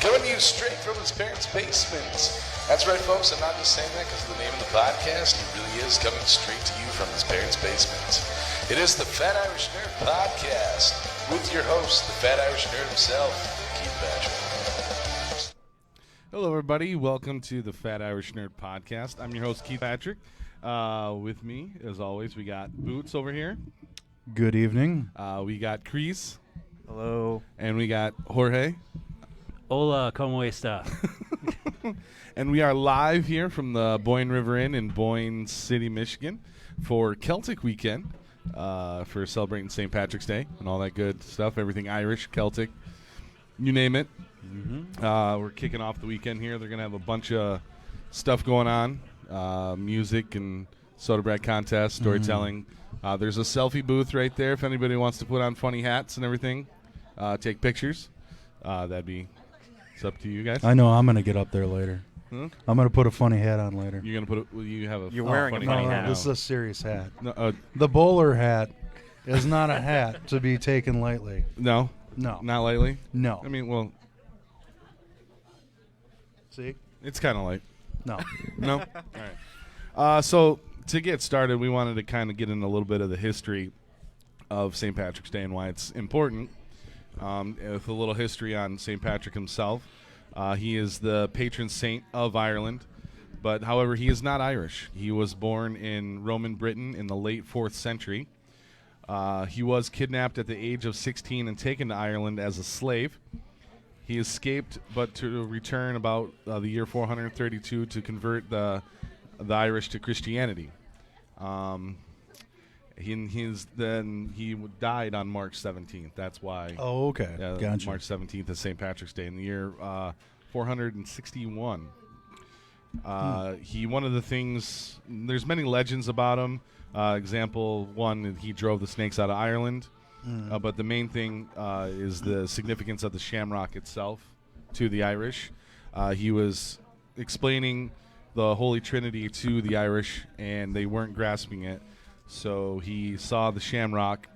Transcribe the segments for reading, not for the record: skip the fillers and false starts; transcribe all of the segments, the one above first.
Coming to you straight from his parents' basement. That's right, folks. I'm not just saying that because of the name of the podcast. It really is coming straight to you from his parents' basement. It is the Fat Irish Nerd Podcast with your host, the Fat Irish Nerd himself, Keith Patrick. Hello, everybody. Welcome to the Fat Irish Nerd Podcast. I'm your host, Keith Patrick. With me, as always, we got Boots over here. Good evening. We got Crease. Hello. And we got Jorge. Hola, como esta? And we are live here from the Boyne River Inn in Boyne City, Michigan for Celtic Weekend, for celebrating St. Patrick's Day and all that good stuff, everything Irish, Celtic, you name it. Mm-hmm. We're kicking off the weekend here. They're going to have a bunch of stuff going on, music and soda bread contest, storytelling. There's a selfie booth right there if anybody wants to put on funny hats and everything, take pictures. That'd be... It's up to you guys. I know I'm going to get up there later. I'm going to put a funny hat on later. You're going to put it... Well, you have a... You're wearing a funny hat. This is a serious hat. No, the bowler hat is not a hat to be taken lightly. No? No. Not lightly? No. I mean, well... See? It's kind of light. No. No? All right. So, to get started, we wanted to kind of get in a little bit of the history of St. Patrick's Day and why it's important. With a little history on St. Patrick himself. He is the patron saint of Ireland, but however, he is not Irish. He was born in Roman Britain in the late 4th century. He was kidnapped at the age of 16 and taken to Ireland as a slave. He escaped, but to return about the year 432 to convert the Irish to Christianity. He died on March 17th. That's why. Oh, okay. Gotcha. March 17th is St. Patrick's Day in the year 461. He one of the things. There's many legends about him. Example one, he drove the snakes out of Ireland. But the main thing is the significance of the shamrock itself to the Irish. He was explaining the Holy Trinity to the Irish, and they weren't grasping it. So he saw the shamrock,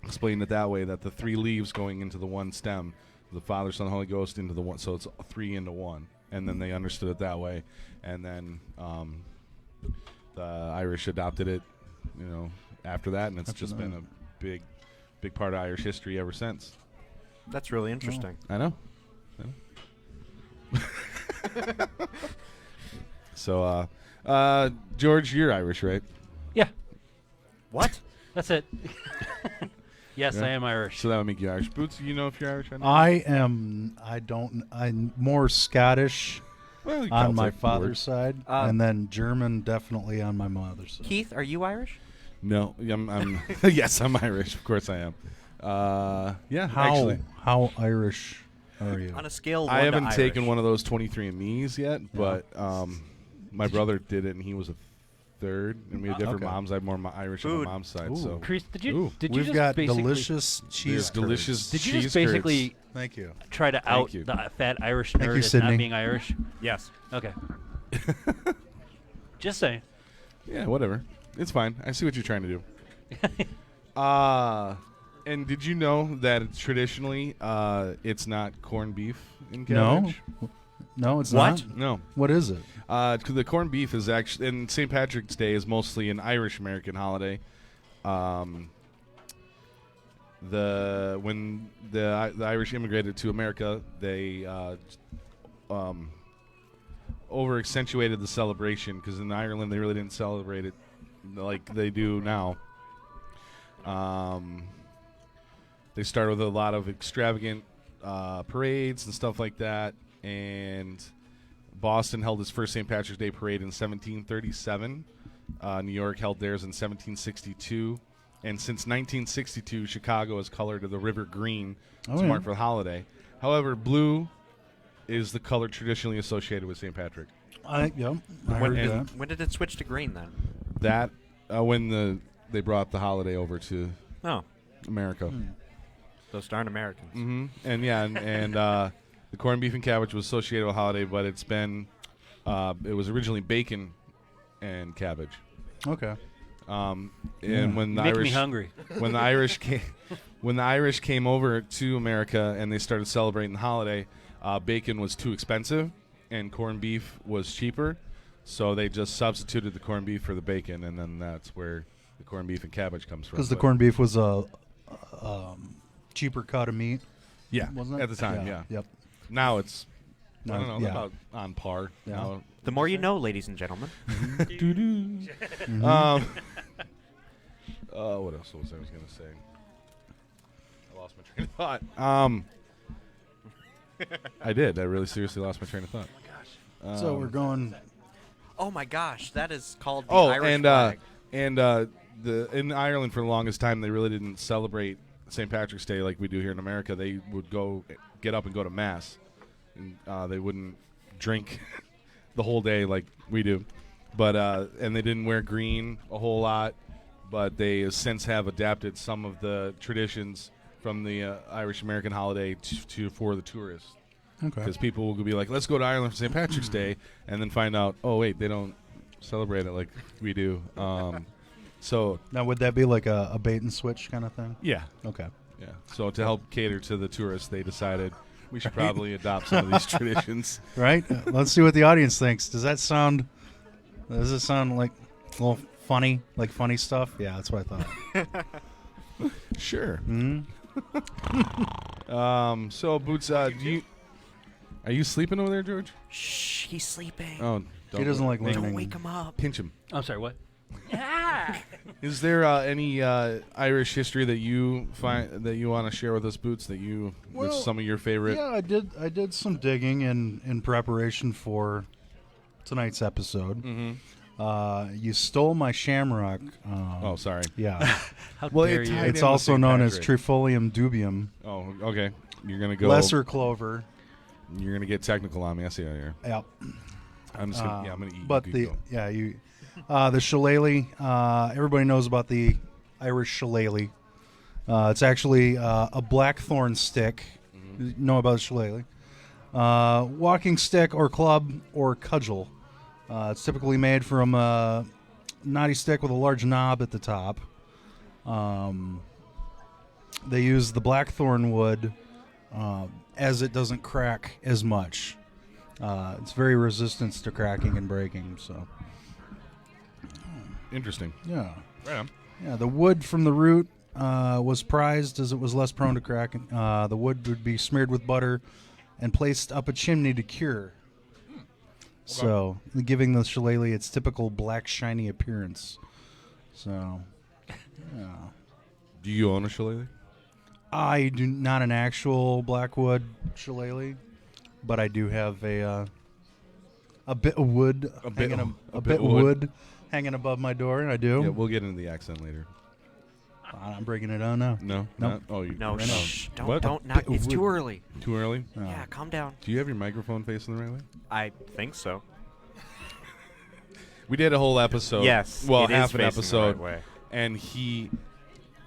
explained it that way, that the three leaves going into the one stem, the Father, Son, Holy Ghost into the one, so it's 3 into 1. and then they understood it that way, and then the Irish adopted it, after that, and it's just been a big part of Irish history ever since. That's really interesting. I know. So, George, you're Irish, right? Yeah, What? that's it. Yes, Yeah. I am Irish. So that would make you Irish. Boots, you know if you're Irish? I'm more Scottish Well, on Celtic, my Lord. father's side, and then German definitely on my mother's side. Keith, are you Irish? No, I'm yes, I'm Irish. Of course I am. Yeah, actually. How Irish are you? On a scale of 1 I to haven't taken Irish. one of those 23andMe's yet, but my brother did it, and he was a third, and we had different Okay. moms. I had more Irish on Food. my mom's side. Ooh. So Chris, did you Ooh. We've just got basically, delicious cheese. there's delicious Did you cheese just basically curds. Thank you. try to out you. the fat Irish Thank nerd you, as Sydney. not being Irish? Yes. Okay. Just saying. Yeah, whatever. It's fine. I see what you're trying to do. And did you know that traditionally it's not corned beef in cabbage? No, it's What? not. No. What is it? 'Cause the corned beef is actually, and St. Patrick's Day is mostly an Irish American holiday. When the Irish immigrated to America, they over accentuated the celebration, because in Ireland they really didn't celebrate it like they do now. They started with a lot of extravagant parades and stuff like that, and Boston held its first St. Patrick's Day parade in 1737. New York held theirs in 1762. And since 1962, Chicago has colored the river green to mark for the holiday. However, blue is the color traditionally associated with St. Patrick. I heard that. When did it switch to green then? That when they brought the holiday over to Oh, America. those darn Americans. Mm-hmm. And the corned beef and cabbage was associated with the holiday, but it's been it was originally bacon and cabbage. Okay. And when the Make me Irish hungry. when the Irish came over to America and they started celebrating the holiday, bacon was too expensive and corned beef was cheaper, so they just substituted the corned beef for the bacon, and then that's where the corned beef and cabbage comes from. Because the But corned beef was a cheaper cut of meat, yeah, wasn't it? at the time, yeah. Yep. Now it's I don't know, yeah. about on par. Yeah. Now. The more you know, ladies and gentlemen. What else was I going to say? I lost my train of thought. I did. I really seriously lost my train of thought. So we're going. Oh my gosh, that is called the Oh, Irish flag. and in Ireland for the longest time they really didn't celebrate St. Patrick's Day like we do here in America. They would get up and go to mass. And, they wouldn't drink the whole day like we do, but and they didn't wear green a whole lot. But they since have adapted some of the traditions from the Irish American holiday for the tourists. Okay. Because people will be like, let's go to Ireland for St. Patrick's Day, and then find out, oh, wait, they don't celebrate it like we do. So, Now, would that be like a bait and switch kind of thing? yeah. Okay. Yeah. So to help cater to the tourists, they decided we should probably adopt some of these traditions. Right? Let's see what the audience thinks. Does it sound like a little funny, like funny stuff? Yeah, that's what I thought. Sure. Mm-hmm. So, Boots, are you sleeping over there, George? Shh, he's sleeping. Oh, He doesn't like learning. Don't wake him up. Pinch him. I'm sorry, what? Is there any Irish history that you find that you want to share with us, Boots? Well, that's some of your favorite? Yeah, I did some digging in preparation for tonight's episode. Mm-hmm. You stole my shamrock. Oh, sorry. Yeah. How Well, dare it you? tied It's in with also St. known as Patrick. Trifolium dubium. Oh, okay. You're gonna go. Lesser clover. You're gonna get technical on me. I see how you're. Yep. I'm just gonna. I'm gonna eat. But You go. the shillelagh. Everybody knows about the Irish shillelagh. It's actually a blackthorn stick. Mm-hmm. You know about shillelagh? Walking stick or club or cudgel. It's typically made from a knotty stick with a large knob at the top. They use the blackthorn wood as it doesn't crack as much. It's very resistant to cracking and breaking. So Interesting. yeah, Right on. yeah. The wood from the root was prized as it was less prone to cracking. The wood would be smeared with butter and placed up a chimney to cure. So, giving the shillelagh its typical black, shiny appearance. So, yeah. Do you own a shillelagh? I do not an actual blackwood shillelagh, but I do have a bit of wood, A bit hanging of- a bit of wood hanging above my door. I do. Yeah, we'll get into the accent later. I'm breaking it on now. No? Nope. Not? Oh, you No, Right now. shh. Don't, What? don't, not. Bit It's of too wood. early. Too early? Yeah, calm down. Do you have your microphone facing the right way? I think so. We did a whole episode. Yes, Well, it is half an facing the episode. right way. And he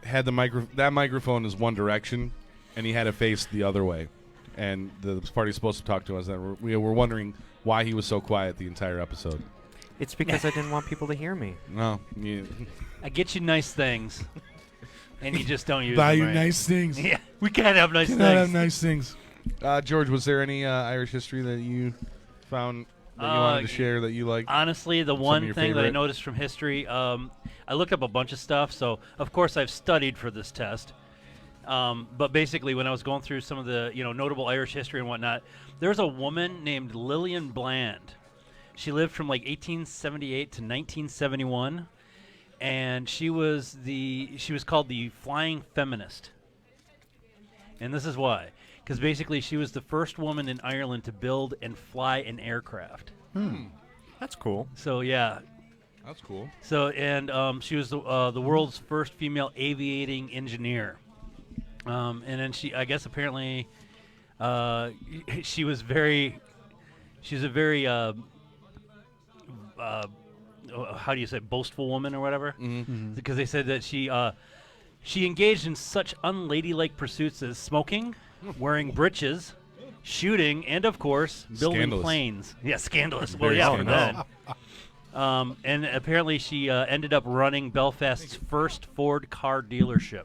had that microphone is one direction, and he had it faced the other way. And the party supposed to talk to us. And we were wondering why he was so quiet the entire episode. It's because I didn't want people to hear me. No. I get you nice things, and you just don't use Buy them you right. nice things. Yeah, we can't have nice Cannot have things. nice things. George, was there any Irish history that you found that you wanted to share that you liked? Honestly, the Some of one your thing that I favorite? noticed from history, I looked up a bunch of stuff. So, of course, I've studied for this test. But basically, when I was going through some of the notable Irish history and whatnot, there's a woman named Lillian Bland. She lived from like 1878 to 1971, and she was called the Flying Feminist. And this is why. Because basically she was the first woman in Ireland to build and fly an aircraft. That's cool. So, yeah. That's cool. So, and she was the world's first female aviating engineer. And then I guess apparently she was a very, how do you say, boastful woman or whatever? Mm-hmm. Because they said that she engaged in such unladylike pursuits as smoking, wearing breeches, shooting, and of course, building Scandalous. planes. Yeah, scandalous. Very Well, yeah, for scandalous. that. And apparently she ended up running Belfast's first Ford car dealership.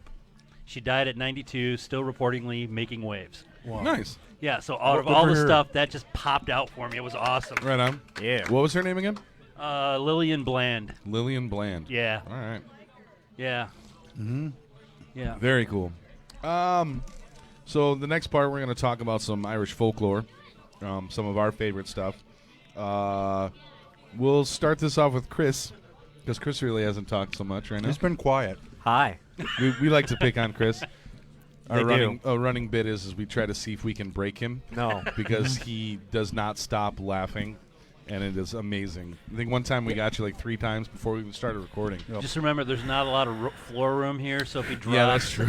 She died at 92, still reportedly making waves. Nice. Yeah, so out of Good all for the her. stuff, that just popped out for me. It was awesome. Right on. Yeah. What was her name again? Lillian Bland. Lillian Bland. Yeah, All right. yeah. Mm-hmm. Yeah. Very cool. So the next part, we're going to talk about some Irish folklore, some of our favorite stuff. We'll start this off with Chris, because Chris really hasn't talked so much right now. He's been quiet. Hi. We like to pick on Chris. They do. Our running bit is we try to see if we can break him. No. Because he does not stop laughing, and it is amazing. I think one time we got you like 3 times before we even started recording. Just remember, there's not a lot of floor room here, so if he drops, Yeah, that's true.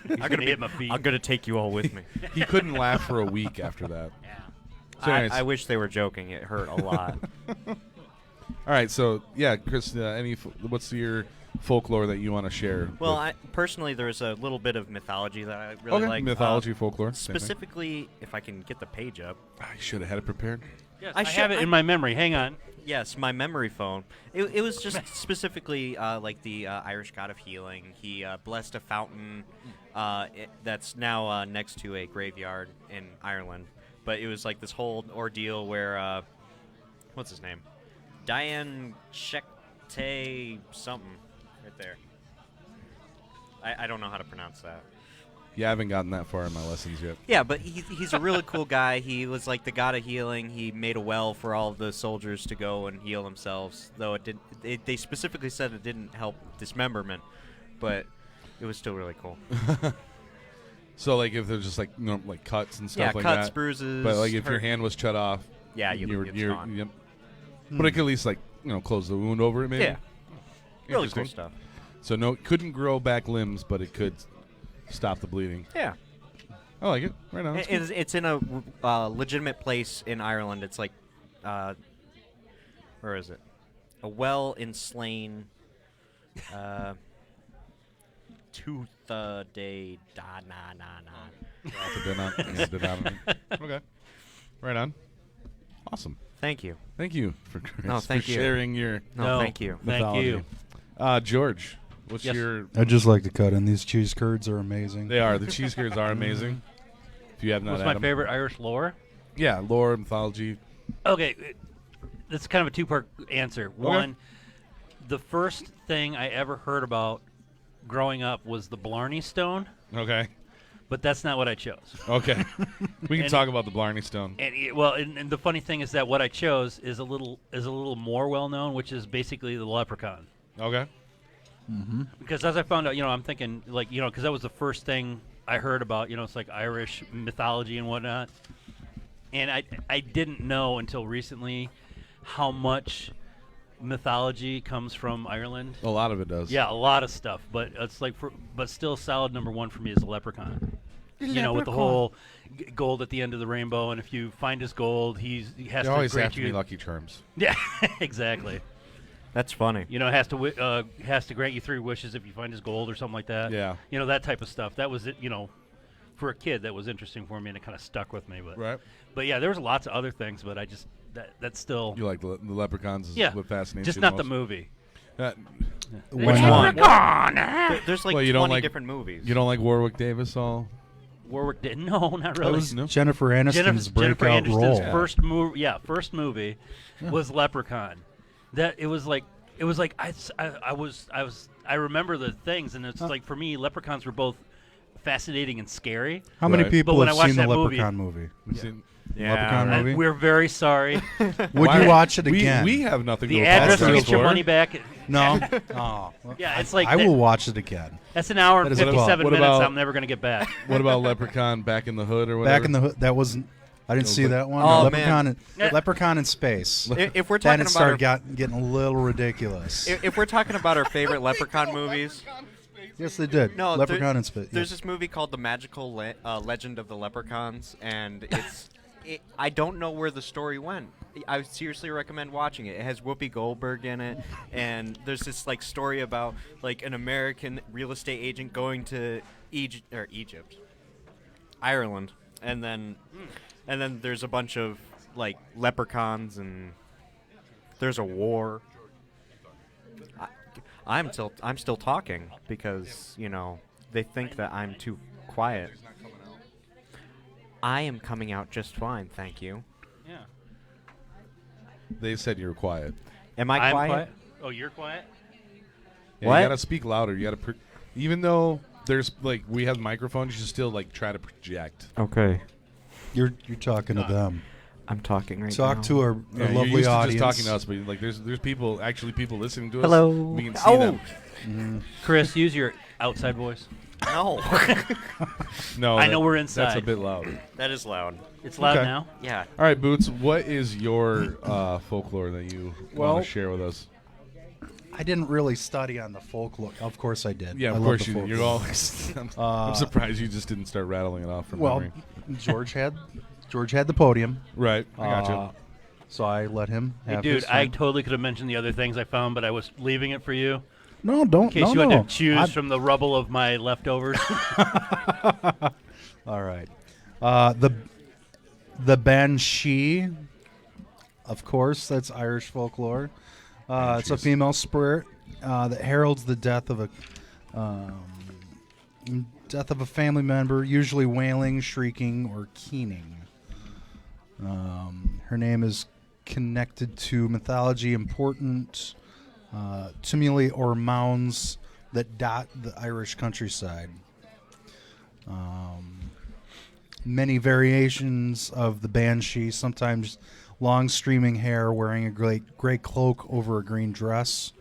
he's gonna hit my feet. I'm going to take you all with me. He couldn't laugh for a week after that. Yeah. So anyways. I wish they were joking. It hurt a lot. All right, so yeah, Chris, what's your folklore that you want to share? Well, personally, there's a little bit of mythology that I really like. Mythology, folklore. same thing. Specifically, if I can get the page up. I should have had it prepared. Yes, I I should- have it in my memory. Hang on. Yes, my memory phone. It was just specifically like the Irish god of healing. He blessed a fountain that's now next to a graveyard in Ireland. But it was like this whole ordeal where, what's his name? Diane Shekte something. Right there. I don't know how to pronounce that. Yeah, I haven't gotten that far in my lessons yet. Yeah, but he's a really cool guy. He was like the god of healing. He made a well for all of the soldiers to go and heal themselves. Though it didn't. They specifically said it didn't help dismemberment, but it was still really cool. So, like, if there's just like like cuts and stuff Yeah, like cuts, that. bruises. But like, if your hurt. hand was cut off, Yeah, it's gone. Yep. But it could at least like close the wound over it, maybe. Yeah, really cool Interesting. stuff. So couldn't grow back limbs, but it could stop the bleeding. Yeah, I like it. Right on. That's cool. it's in a legitimate place in Ireland. It's like, where is it? A well in Slane. Tooth day da na na na. Okay. Right on. Awesome. Thank you. Thank you for Chris, No, thank for you. sharing your No, thank you. Thank mythology. you. George, what's Yes. your? I'd just like to cut in. These cheese curds are amazing. They are the cheese curds are amazing. If you have not What's had my them, favorite Irish lore? Yeah, lore, mythology. Okay, it's kind of a two-part answer. One, the first thing I ever heard about growing up was the Blarney Stone, Okay. but that's not what I chose. Okay. We can And- talk about the Blarney Stone. And the funny thing is that what I chose is a little more well-known, which is basically the leprechaun. Okay. Because as I found out, I'm thinking, because that was the first thing I heard about, it's like Irish mythology and whatnot. And I didn't know until recently how much mythology comes from Ireland. A lot of it does. Yeah, a lot of stuff. But it's but still solid number one for me is the leprechaun. With the whole gold at the end of the rainbow. And if you find his gold, he has They to always grant have to you. be Lucky Charms. Yeah, exactly. That's funny. Has to grant you 3 wishes if you find his gold or something like that. Yeah. That type of stuff. That was it. For a kid, that was interesting for me, and it kind of stuck with me. But yeah, there was lots of other things, but I just that's still You like the leprechauns is what fascinates just you not the most? movie. Which one? There's like Well, 20 you don't like- different movies. You don't like Warwick Davis all? Warwick did no, not That really. was No? Jennifer Aniston's Jennifer breakout Aniston's role. first movie was Leprechaun. That it was like I remember the things, and it's like for me, leprechauns were both fascinating and scary. How many Right. people But when have I watched seen the that movie- Leprechaun movie? You've seen- Yeah, Leprechaun right. movie? We're very sorry. Would Why- you watch it again? We have nothing The to address to apologize get your for. money back. No. Oh. Yeah, it's like I will watch it again. That's an hour and That is a 57 What minutes about- I'm never going to get back. What about Leprechaun Back in the Hood or whatever? Back in the hood, that wasn't. I didn't see that one. Oh, Leprechaun, man. Leprechaun in space. If we're Then talking it about our, started getting a little ridiculous. if we're talking about our favorite Leprechaun movies, Yes, they did. no, Leprechaun in space. There's this movie called The Magical Legend of the Leprechauns, and I don't know where the story went. I would seriously recommend watching it. It has Whoopi Goldberg in it, and there's this like story about like an American real estate agent going to Ireland, and then there's a bunch of like leprechauns, and there's a war. I'm still talking because they think that I'm too quiet. I am coming out just fine, thank you. Yeah. They said you were quiet. Am I I'm quiet? Oh, you're quiet? Yeah, What? You gotta speak louder. You gotta, even though there's like we have microphones, you should still like try to project. Okay. You're talking to them. I'm talking right now. Talk to our Yeah, you're lovely used to audience. just talking to us, but like there's people listening to us. Hello. We can see Oh. them. Chris, use your outside voice. No. No, I know we're inside. That's a bit loud. That is loud. It's loud Okay. now. Yeah. All right, Boots. What is your folklore that you Well- want to share with us? I didn't really study on the folklore. Of course I did. Yeah, I of love course the you. folklore. You're all. I'm surprised you just didn't start rattling it off from Well, memory. George had the podium. Right, I got So I let him Hey, have dude, his I thing. totally could have mentioned the other things I found, but I was leaving it for you No, don't. in case no, you no. had to choose I- from the rubble of my leftovers. All right. The Banshee, of course, that's Irish folklore. It's a female spirit that heralds the death of a family member, usually wailing, shrieking, or keening. Her name is connected to mythology important tumuli or mounds that dot the Irish countryside. Many variations of the banshee, sometimes long streaming hair, wearing a gray cloak over a green dress,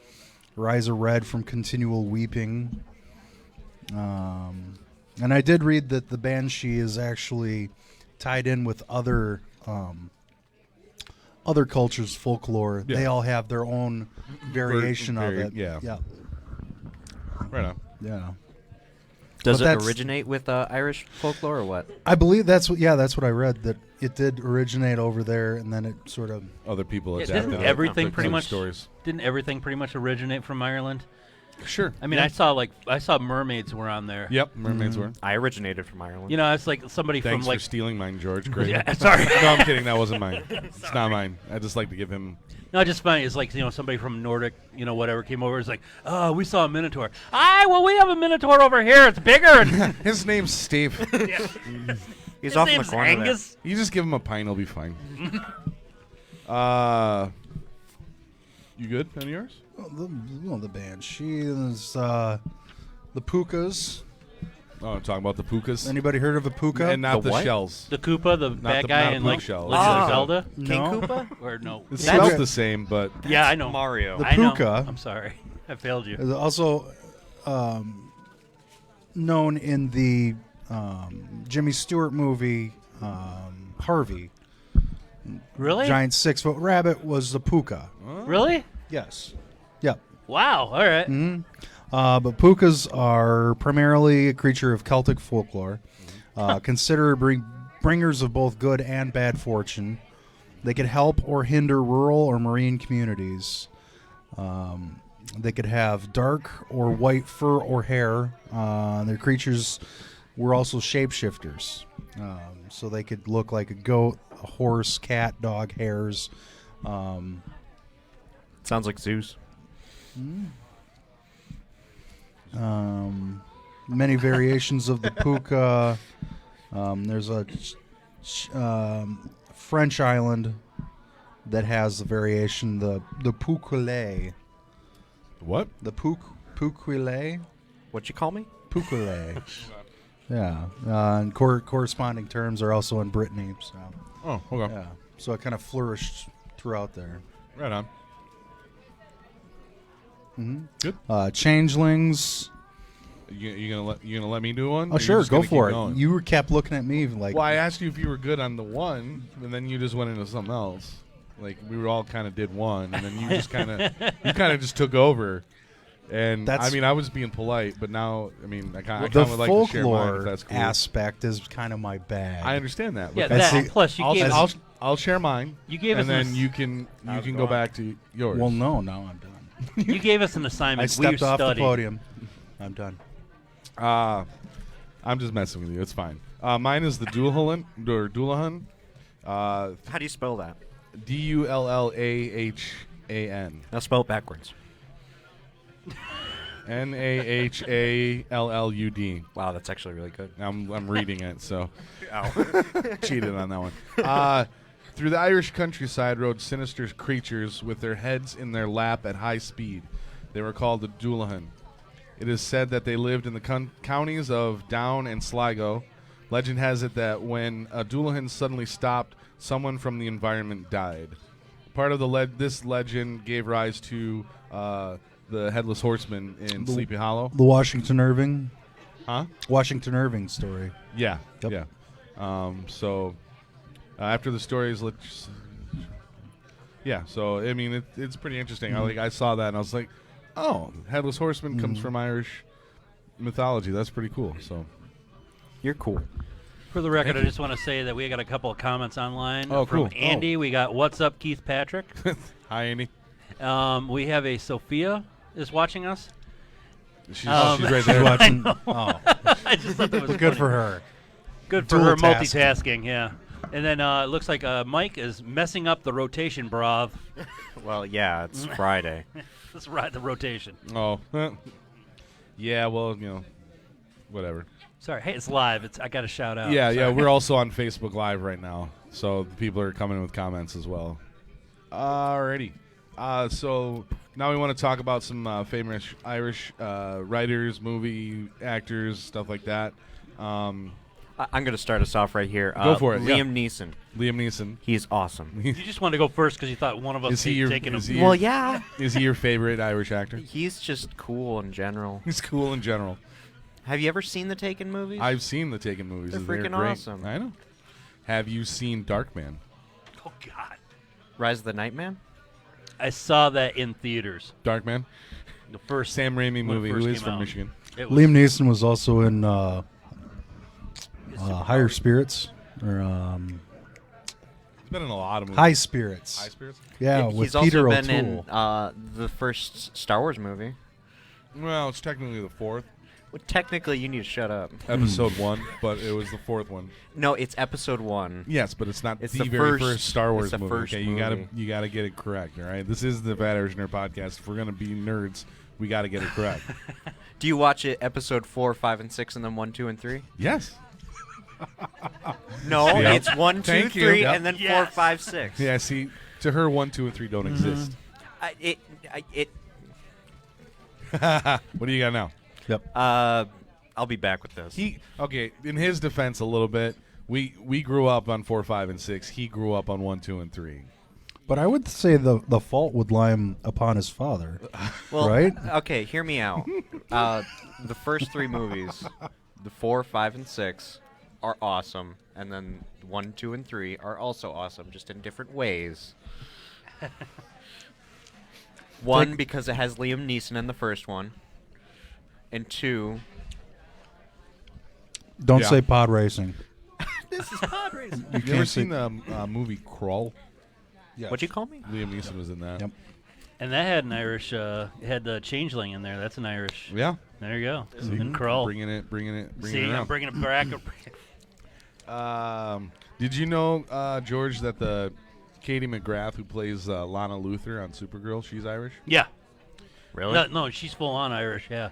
her eyes are red from continual weeping. And I did read that the banshee is actually tied in with other cultures' folklore. Yeah. They all have their own variation of it. yeah. Yeah. Right on. Yeah. Does But it that's- originate with Irish folklore or what? I believe that's what I read, that it did originate over there and then it sort of Other people Yeah, adapted didn't it everything for pretty other much stories. Didn't everything pretty much originate from Ireland? Sure. I mean, I saw mermaids were on there. Yep, mermaids were. I originated from Ireland. You know, it's like somebody Thanks from like for stealing mine, George. Great. Yeah, sorry. No, I'm kidding. That wasn't mine. It's not mine. I just like to give him. No, just funny. It's like, somebody from Nordic, whatever came over. It's like, oh, we saw a minotaur. Well, we have a minotaur over here. It's bigger. And His name's Steve. He's His off in the name's corner there. Angus. You just give him a pint, he'll be fine. You good on yours? The Banshee is the Pukas. Oh, I'm talking about the pukas. Anybody heard of a Puka? And not The the what? shells. The Koopa, the bad guy not in the like shell. Legend Ah. of Zelda. King No. Koopa? Or no? It's That's- spelled the same, but Yeah, I know. Mario. The I know. Puka. I'm sorry, I failed you. Is also known in the Jimmy Stewart movie Harvey. Really? Giant 6-foot rabbit was the Puka. Really? Yes. Yep. Wow. All right. But pukas are primarily a creature of Celtic folklore, considered bringers of both good and bad fortune. They could help or hinder rural or marine communities. They could have dark or white fur or hair. Their creatures were also shapeshifters. So they could look like a goat, a horse, cat, dog, hares. Sounds like Zeus. Many variations of the puka. There's a French island that has the variation, the pukulé. what? The pukulé? What'd you call me? Pukulé. Yeah. And corresponding terms are also in Brittany. So, Oh, okay. yeah. So it kind of flourished throughout there. Right on. Good. Changelings. You gonna let me do one? Or Oh, you sure. just Go gonna for keep it. going? You kept looking at me like. Well, I asked you if you were good on the one, and then you just went into something else. Like we were all kind of did one, and then you just kind of just took over. And I That's- mean, I was being polite, but now I mean, I kind the of would like to share mine if folklore that's cool. aspect is kind of my bag. I understand that. Yeah. but That's That the- plus you I'll, gave I'll, us. I'll share mine. You gave and us then an you can go back to yours. Well, no, now I'm done. you gave us an I assignment. stepped we off the studied. podium. I'm done. I'm just messing with you. It's fine. Mine is the Dullahan or Dullahan. How do you spell that? Dullahan. Now spell it backwards. Nahallud. Wow, that's actually really good. I'm reading it, so Ow. cheated on that one. Through the Irish countryside rode sinister creatures with their heads in their lap at high speed. They were called the Dullahan. It is said that they lived in the counties of Down and Sligo. Legend has it that when a Dullahan suddenly stopped, someone from the environment died. Part of this legend gave rise to the Headless Horseman in Sleepy Hollow. The Washington Irving. Huh? Washington Irving story. Yeah. Yep. Yeah. So after the stories, so I mean, it's pretty interesting. I saw that and I was like, oh, Headless Horseman comes from Irish mythology. That's pretty cool. So You're cool. For the record, I just want to say that we got a couple of comments online Oh, from cool. Andy. We got "What's up, Keith Patrick." hi, Andy. We have a Sophia is watching us. She's right She's there. watching. Oh, I just thought that was good funny. for her. Good for Dual her tasking. multitasking. Yeah. And then it looks like Mike is messing up the rotation, Brav. Well, yeah, it's Friday. Let's ride the rotation. Oh, yeah. Well, whatever. Sorry. Hey, it's live. I got to shout out. Yeah, Sorry. we're also on Facebook Live right now, so people are coming in with comments as well. Alrighty. So now we want to talk about some famous Irish writers, movie actors, stuff like that. I'm going to start us off right here. Go for it, yeah. Liam Neeson. Liam Neeson. He's awesome. You just wanted to go first because you thought one of us Is he had your- taken is him. he- Well, yeah. Is he your favorite Irish actor? He's just cool in general. He's cool in general. Have you ever seen the Taken movies? I've seen the Taken movies. They're They're freaking great. awesome. I know. Have you seen Darkman? Oh God. Rise of the Nightman? I saw that in theaters. Darkman? The first Sam Raimi when it movie. first Who is came from out. Michigan? It was- Liam Neeson was also in Higher Spirits or He's been in a lot of movies. High Spirits. High Spirits? Yeah, He's with also Peter been O'Toole. in the first Star Wars movie. Well, it's technically the fourth. Well, technically, you need to shut up. Episode 1, but it was the fourth one. No, it's episode 1. Yes, but it's not It's the the very first- first Star Wars it's the movie. first Okay, movie. you gotta get it correct. All right, this is the Bad Irish Nerd podcast. If we're gonna be nerds, we gotta get it correct. Do you watch it episode 4, 5, and 6, and then 1, 2, and 3? Yes. No, Yeah. it's 1, 2, Thank you. 3, Yep. and then 4, Yes. 5, 6. Yeah, see, to her, 1, 2, and 3 don't exist. What do you got now? Yep. I'll be back with this. Okay. In his defense, a little bit. We grew up on 4, 5, and 6. He grew up on 1, 2, and 3. But I would say the fault would lie upon his father. Well, right? Okay, hear me out. The first 3 movies, the 4, 5, and 6, are awesome, and then 1, 2, and 3 are also awesome, just in different ways. 1, because it has Liam Neeson in the first one, and 2. Don't Yeah. say pod racing. This is pod racing. You ever can't seen the movie Crawl? What'd you call me? Liam Neeson was in that. Yep. And that had an Irish, had the changeling in there. That's an Irish. Yeah. There you go. See, And Krull. Bringing it See, around. I'm bringing it back. Did you know, George, that the Katie McGrath who plays Lana Luthor on Supergirl, she's Irish? Yeah. Really? No, she's full on Irish. Yeah.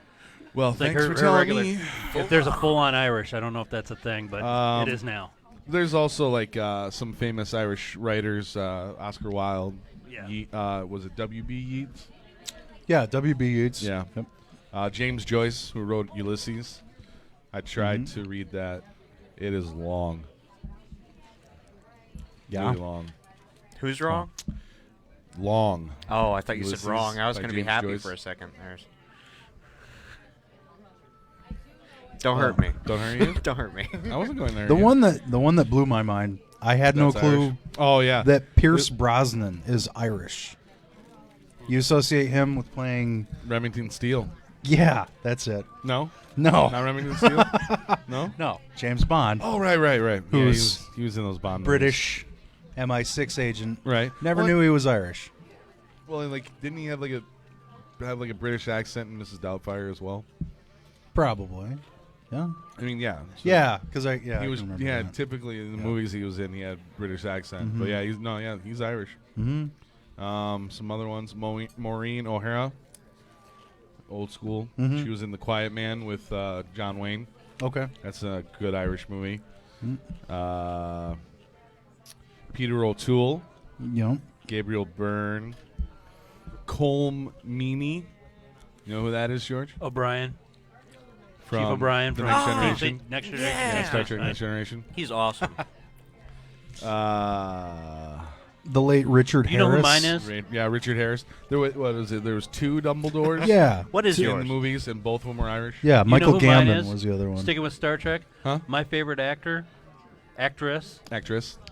Well, It's like thanks her for telling regular. me. If there's a full on Irish, I don't know if that's a thing, but it is now. There's also like some famous Irish writers, Oscar Wilde. Yeah. Was it W.B. Yeats? Yeah, W.B. Yeats. Yeah. Yep. James Joyce, who wrote Ulysses. I tried to read that. It is long. Yeah. Really long. Who's wrong? Long. Oh, I thought you Ulysses said wrong. I was by going to be James happy Joyce. for a second. Don't hurt me. Don't hurt you? Don't hurt me. I wasn't going there. The yet. one that blew my mind. I had no That's clue Irish. Oh, yeah. that Pierce Brosnan is Irish. You associate him with playing. Remington Steele. Yeah, that's it. No? No, Not Remington Steele? No? no. James Bond, Oh, right. Yeah, Who's he was in those Bond movies. British MI6 agent. Right. Never Well, knew he was Irish. Well, like, didn't he have like a British accent in Mrs. Doubtfire as well? Probably. Yeah. I mean, yeah. So Yeah, because I He can was. remember Yeah. that. Typically in the Yeah. movies he was in, he had British accent. But yeah, he's Irish. Mm-hmm. Some other ones. Maureen O'Hara. Old school. Mhm. She was in The Quiet Man with John Wayne. Okay. That's a good Irish movie. Peter O'Toole. You know. Gabriel Byrne. Colm Meaney. You know who that is, George? O'Brien. From Chief O'Brien The from Next Generation. Next Generation. Yeah, Star Trek Next Generation. He's awesome. The late Richard You Harris. know who mine is? Yeah, Richard Harris. There was, what is it? There was 2 Dumbledores. Yeah. What is in yours? the movies, and both of them were Irish. Yeah, You know Michael who mine Gambon is? was the other one. Sticking with Star Trek. Huh? My favorite actress Actress.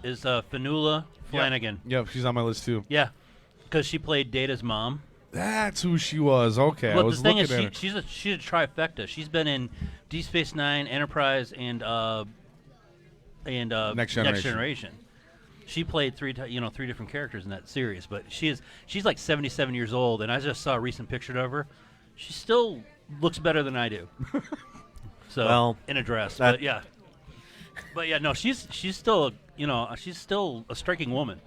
is Fanula Flanagan. Yep, she's on my list too. Yeah, because she played Data's mom. That's who she was. Okay, I But the was thing looking is, at her. she's a trifecta. She's been in Deep Space Nine, Enterprise, and Next Generation. She played three different characters in that series. But she's like 77 years old, and I just saw a recent picture of her. She still looks better than I do. So Well, in a dress, that- but yeah, no, she's still she's still a striking woman.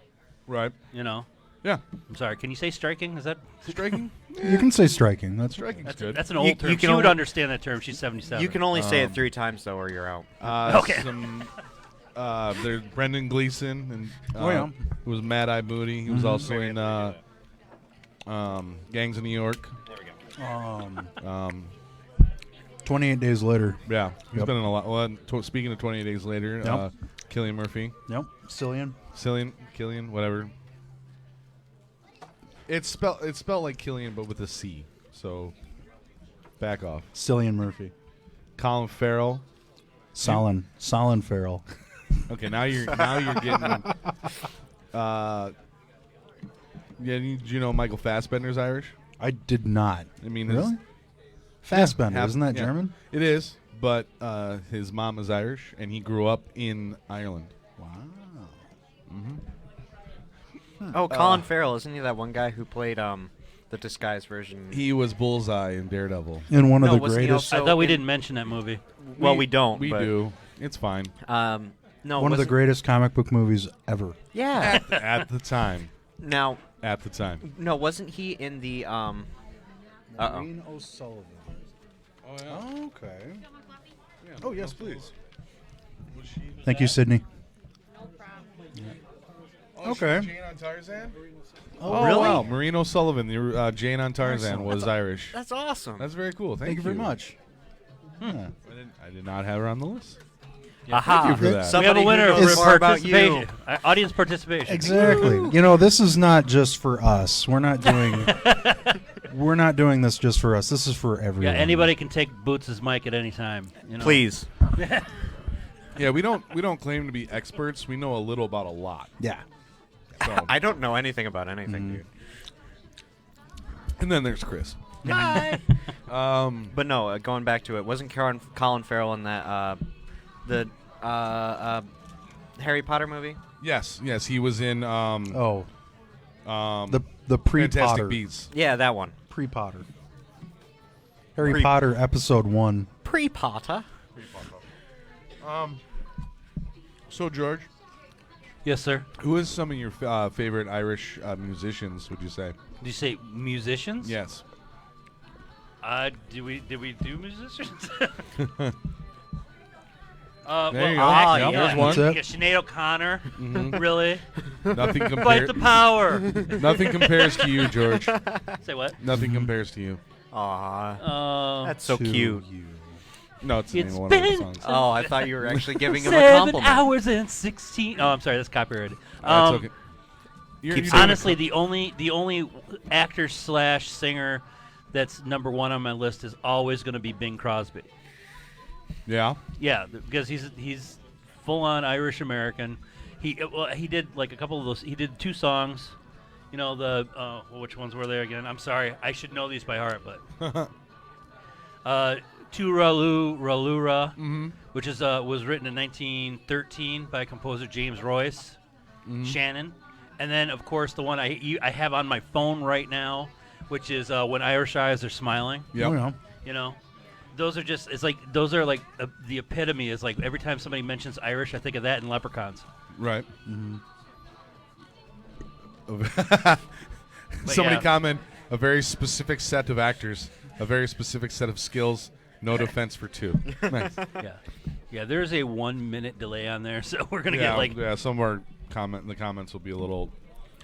Right. Yeah. I'm sorry. Can you say striking? Is that Striking. You can say striking. That's Striking's good. that's an old term. you can She would only- understand that term. She's 77. You can only say it 3 times, though, or you're out. Okay. There's Brendan Gleeson, and yeah. who was Mad Eye Moody. He was also in Gangs of New York. 28 Days Later. Yeah, he's Yep. been in a lot. Well, speaking of 28 Days Later, Yep. Cillian Murphy, Yep. Cillian. Killian, whatever. It's spelled like Killian, but with a C. So back off. Cillian Murphy. Colin Farrell. Solon Farrell. Okay, now you're getting. Yeah, you know Michael Fassbender's Irish? I did not. I mean, Really? Fassbender, half- isn't that yeah. German? It is, but his mom is Irish, and he grew up in Ireland. Wow. Oh, Colin Farrell. Isn't he that one guy who played the disguised version? He was Bullseye in Daredevil. In one of No, the wasn't he greatest, also- I thought we in- didn't mention that movie. Well, we don't. We but, do. It's fine. No, one of the wasn't- greatest comic book movies ever. Yeah. At the time. Now, At the time. no, wasn't he in the Maureen O'Sullivan. Oh, yeah. Okay. Oh, yes, please. Was she Thank you, Sydney. Oh, Okay. Jane on Tarzan? Oh, really? Wow. Maureen O'Sullivan, the Jane on Tarzan, was Irish. That's awesome. That's very cool. Thank you very much. I did not have her on the list. Aha. Thank you for that. We Somebody have a winner who of knows more about participation. you. Audience participation. Exactly. You know, this is not just for us. We're not doing. We're not doing this just for us. This is for Yeah, everyone. anybody can take Boots' mic at any time. You know? Please. Yeah, we don't claim to be experts. We know a little about a lot. Yeah. So. I don't know anything about anything, dude. And then there's Chris. But no, going back to it, wasn't Colin Farrell in that the Harry Potter movie? Yes, he was in Oh, the Fantastic pre-Potter. Beasts. Yeah, that one. Pre-Potter. Harry Potter Episode 1. Pre-Potter. So George, Yes, sir. who is some of your favorite Irish musicians? Would you say? Did you say musicians? Yes. Did we do musicians? There you go. Actually, There's one. That's it. Yeah, Sinead O'Connor. Really? Nothing Fight compares. the power. Nothing compares to you, George. Say what? Nothing compares to you. Aw. That's so To cute. you. No, it's the name It's of one of the been songs. Oh, I thought you were actually giving him a 7 compliment. hours and 16. Oh, I'm sorry. That's copyrighted. That's okay. You're doing Honestly, it. the only actor / singer that's number one on my list is always going to be Bing Crosby. Yeah. Yeah, because he's full on Irish American. He did like a couple of those. He did 2 songs. You know which ones were there again? I'm sorry, I should know these by heart, but Turalura, which is was written in 1913 by composer James Royce, Shannon, and then of course the one I have on my phone right now, which is When Irish Eyes Are Smiling. Yep. Oh, yeah. You know, those are just those are like the epitome. Is like every time somebody mentions Irish, I think of that and Leprechauns. Right. But Somebody yeah. comment, a very specific set of actors, a very specific set of skills. No defense for 2. Nice. Yeah. There's a 1 minute delay on there, so we're gonna Yeah, get like. yeah, some of our the comments will be a little,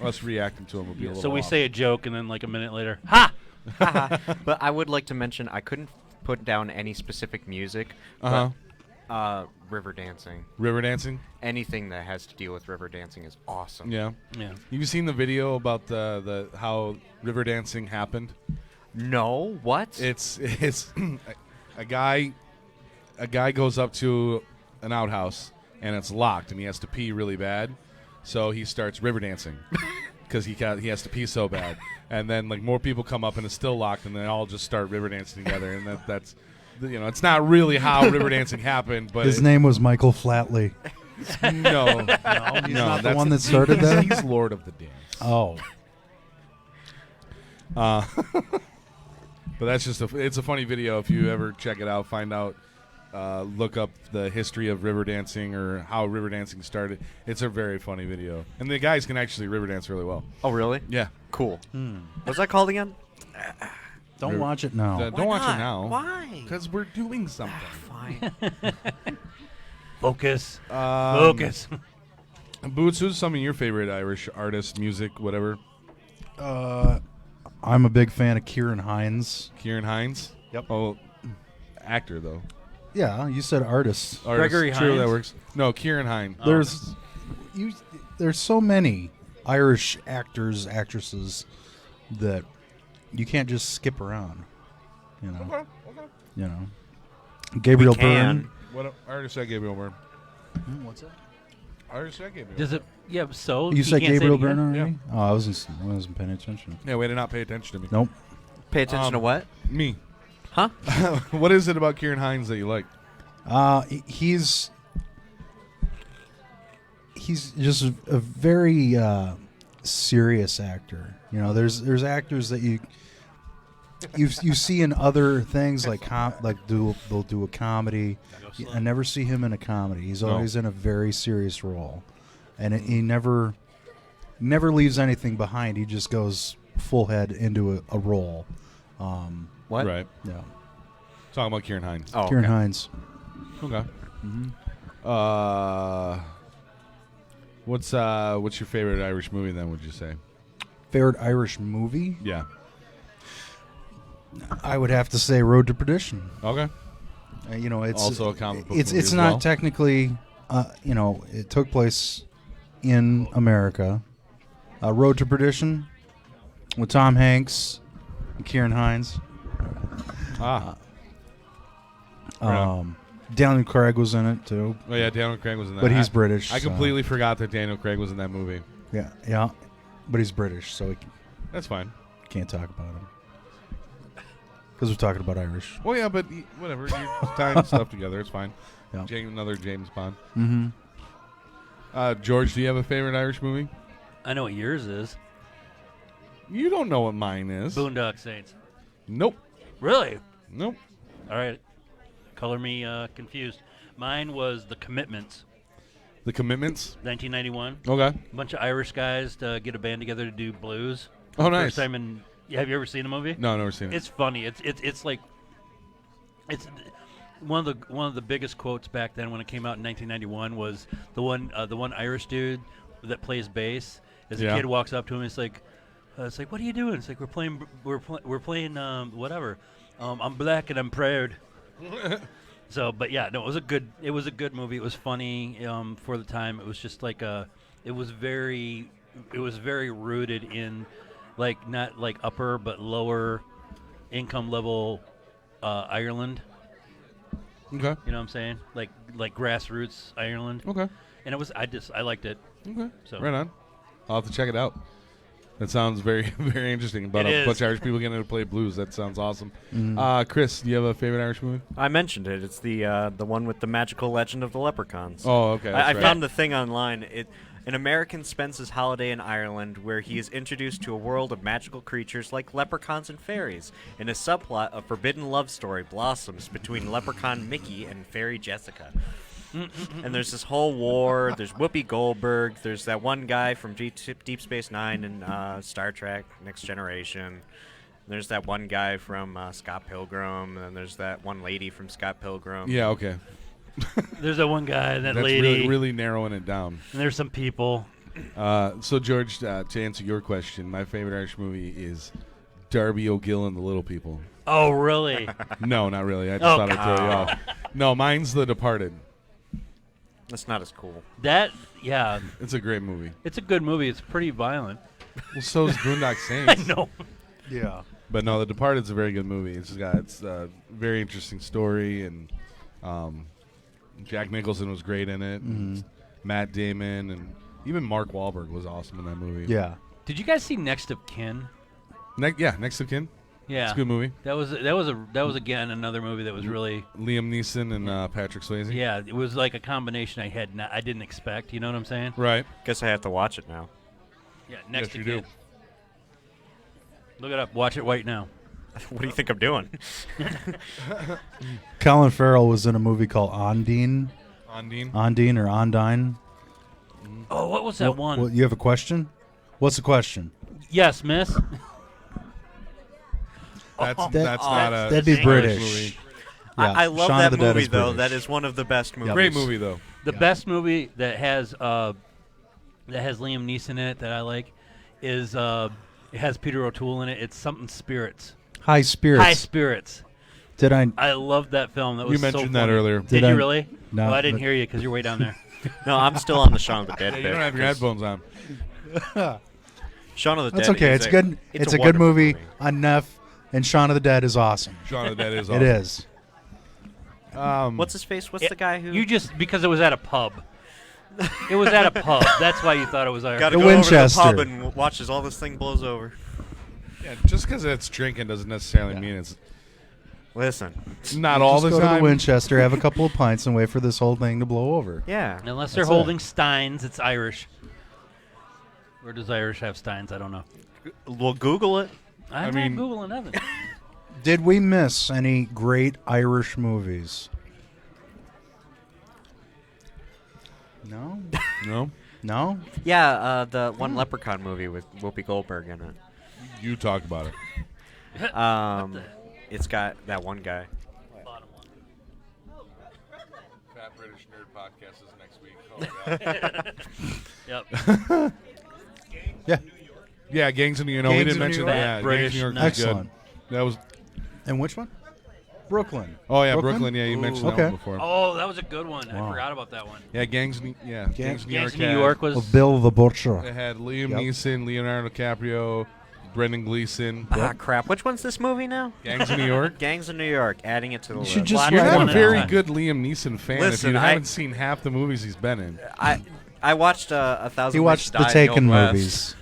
us reacting to them will be a little So we off. say a joke, and then like a minute later, ha! But I would like to mention I couldn't put down any specific music. Uh-huh. But, river dancing. River dancing? Anything that has to deal with river dancing is awesome. Yeah. Yeah. Have you seen the video about the how river dancing happened? No, what? It's a guy goes up to an outhouse and it's locked and he has to pee really bad, so he starts river dancing because he has to pee so bad, and then like more people come up and it's still locked and they all just start river dancing together, and that's it's not really how river dancing happened, but His name was Michael Flatley. no, He's not the that's- one that started that? He's Lord of the Dance. Oh. But that's just it's a funny video. If you ever check it out, find out, look up the history of river dancing or how river dancing started. It's a very funny video, and the guys can actually river dance really well. Oh, really? Yeah. Cool. What's that called again? Don't watch it now. Don't watch it not? now. Why? Because we're doing something. Fine. Focus. Focus. Boots, who's some of your favorite Irish artists, music, whatever? I'm a big fan of Kieran Hines. Kieran Hines? Yep. Oh, actor, though. Yeah, you said artist. Artist. Gregory True, Hines? that works. No, Kieran Hines. There's so many Irish actors, actresses that you can't just skip around. You know. You know. Gabriel We can. Byrne. What artist said Gabriel Byrne? What's that? Artist said Gabriel. Does it? Yeah. So You he said can't say it Gabriel again? Byrne already? Yeah. Oh, I wasn't paying attention. Yeah, way to not pay attention to me. Nope. Pay attention to what? Me. Huh? What is it about Kieran Hines that you like? He's just a very serious actor. You know, there's actors that you see in other things like they'll do a comedy. I never see him in a comedy. He's No. always in a very serious role, and he never leaves anything behind. He just goes full head into a role. What? Right. Yeah, Talking about Kieran Hines. Oh, Kieran okay. Hines. Okay. What's your favorite Irish movie then? Would you say? Favorite Irish movie? Yeah. I would have to say Road to Perdition. Okay. It's Also a comic book It's movie it's as not well. technically, it took place in America. Road to Perdition with Tom Hanks and Kieran Hines. Right on. Daniel Craig was in it too. Oh yeah, Daniel Craig was in that. But he's British, I so- completely forgot that Daniel Craig was in that movie. Yeah, but he's British, so we That's fine. can't talk about him because we're talking about Irish. Well, yeah, but whatever. You're tying stuff together. It's fine. Yeah. Another James Bond. Mm-hmm. George, do you have a favorite Irish movie? I know what yours is. You don't know what mine is. Boondock Saints. Nope. Really? Nope. All right. Color me confused. Mine was The Commitments, The Commitments. 1991. Okay. A bunch of Irish guys to get a band together to do blues. Oh, nice. First time in. Yeah, have you ever seen the movie? No, I've never seen it. It's funny. It's like it's one of the biggest quotes back then when it came out in 1991 was the one Irish dude that plays bass. As a Yeah. kid walks up to him, it's like what are you doing? It's like we're playing whatever. I'm black and I'm proud. So, but yeah, no, it was a good movie. It was funny for the time. It was just like it was very rooted in like not like upper but lower income level Ireland. Okay. You know what I'm saying? Like grassroots Ireland. Okay. And it was I liked it. Okay. So Right on. I'll have to check it out. That sounds very, very interesting. About It a is. bunch of Irish people getting to play blues. That sounds awesome. Chris, do you have a favorite Irish movie? I mentioned it. It's the one with the magical legend of the leprechauns. Oh, okay. I that's right. found the thing online. An American spends his holiday in Ireland where he is introduced to a world of magical creatures like leprechauns and fairies, and a subplot of forbidden love story blossoms between leprechaun Mickey and fairy Jessica. And there's this whole war. There's Whoopi Goldberg. There's that one guy from Deep Space Nine and Star Trek Next Generation. There's that one guy from Scott Pilgrim, and there's that one lady from Scott Pilgrim. Yeah, okay. there's that one guy, that That's lady, really, really narrowing it down. and there's some people. So, George, to answer your question, my favorite Irish movie is Darby O'Gill and the Little People. Oh, really? No, not really. I just Oh, thought I'd throw you off. No, mine's The Departed. That's not as cool. Yeah, It's a great movie. it's a good movie. It's pretty violent. Well, so is Boondock I Saints. know. Yeah. But no, The Departed's a very good movie. It's a very interesting story, and Jack Nicholson was great in it. And Matt Damon, and even Mark Wahlberg was awesome in that movie. Yeah. Did you guys see Next of Kin? Next of Kin. Yeah, It's a good movie. That was again another movie that was really Liam Neeson and Patrick Swayze. yeah. It was like a combination I didn't expect. You know what I'm saying? Right. Guess I have to watch it now. Yeah. Next Yes, to you Kin. do. Look it up. Watch it right now. What do you think I'm doing? Colin Farrell was in a movie called Ondine. Ondine. Or Ondine. Oh, what was that one? Well, you have a question? What's the question? Yes, Miss. That's not a That'd be English British. movie. Yeah, I love Shaun that of the Dead movie, is though. British. That is one of the best movies. Great movie though. The best movie that has Liam Neeson in it that I like is it has Peter O'Toole in it. It's something Spirits. High Spirits. High Spirits. Did I? I loved that film. That was You so mentioned that funny. earlier. Did Did you I- really? No, Oh, I didn't but- hear you because you're way down there. No, I'm still on the Shaun of the Dead Yeah, bit. you don't have your 'cause headphones on. Shaun of the That's Dead. okay. is It's good. It's a good wonderful movie on Neff, and Shaun of the Dead is awesome. Shaun of the Dead is It awesome. is. What's his face? What's the guy who? You just because it was at a pub. It was at a pub. That's why you thought it was Irish. Got to The go over Winchester. to the pub and watch as all this thing blows over. Yeah, just because it's drinking doesn't necessarily mean it's Listen. not all Just the go to time. the Winchester, have a couple of pints, and wait for this whole thing to blow over. Yeah. Unless they're That's holding steins, it's Irish. Where does Irish have steins? I don't know. Well, Google it. I'm mean- not Googling nothing. Did we miss any great Irish movies? No. No, No. Yeah, the one Leprechaun movie with Whoopi Goldberg in you talked about it. it. It's got that one guy. British Nerd Podcast is next week. Yep. Yeah. Yeah, Gangs in New York. No, we Gangs didn't of New mention York. that. British Gangs in New York Nerd. was good. Excellent. That was. And which one? Brooklyn. Oh yeah, Brooklyn. Yeah, you mentioned that Okay. one before. Oh, that was a good one. Wow. I forgot about that one. Yeah, Gangs. Gangs in New York. Gangs in had- New York was. Of Bill the Butcher. It had Liam Yep. Neeson, Leonardo DiCaprio, Brendan Gleeson. Ah, crap. Which one's this movie now? Gangs in New York. Gangs of New York. Adding it to the You list. should just Black You're write not one a it at very down. good Liam Neeson fan Listen, if you I- haven't seen half the movies he's been in. I watched A Thousand He Ways watched to the Die in Taken Old West. movies,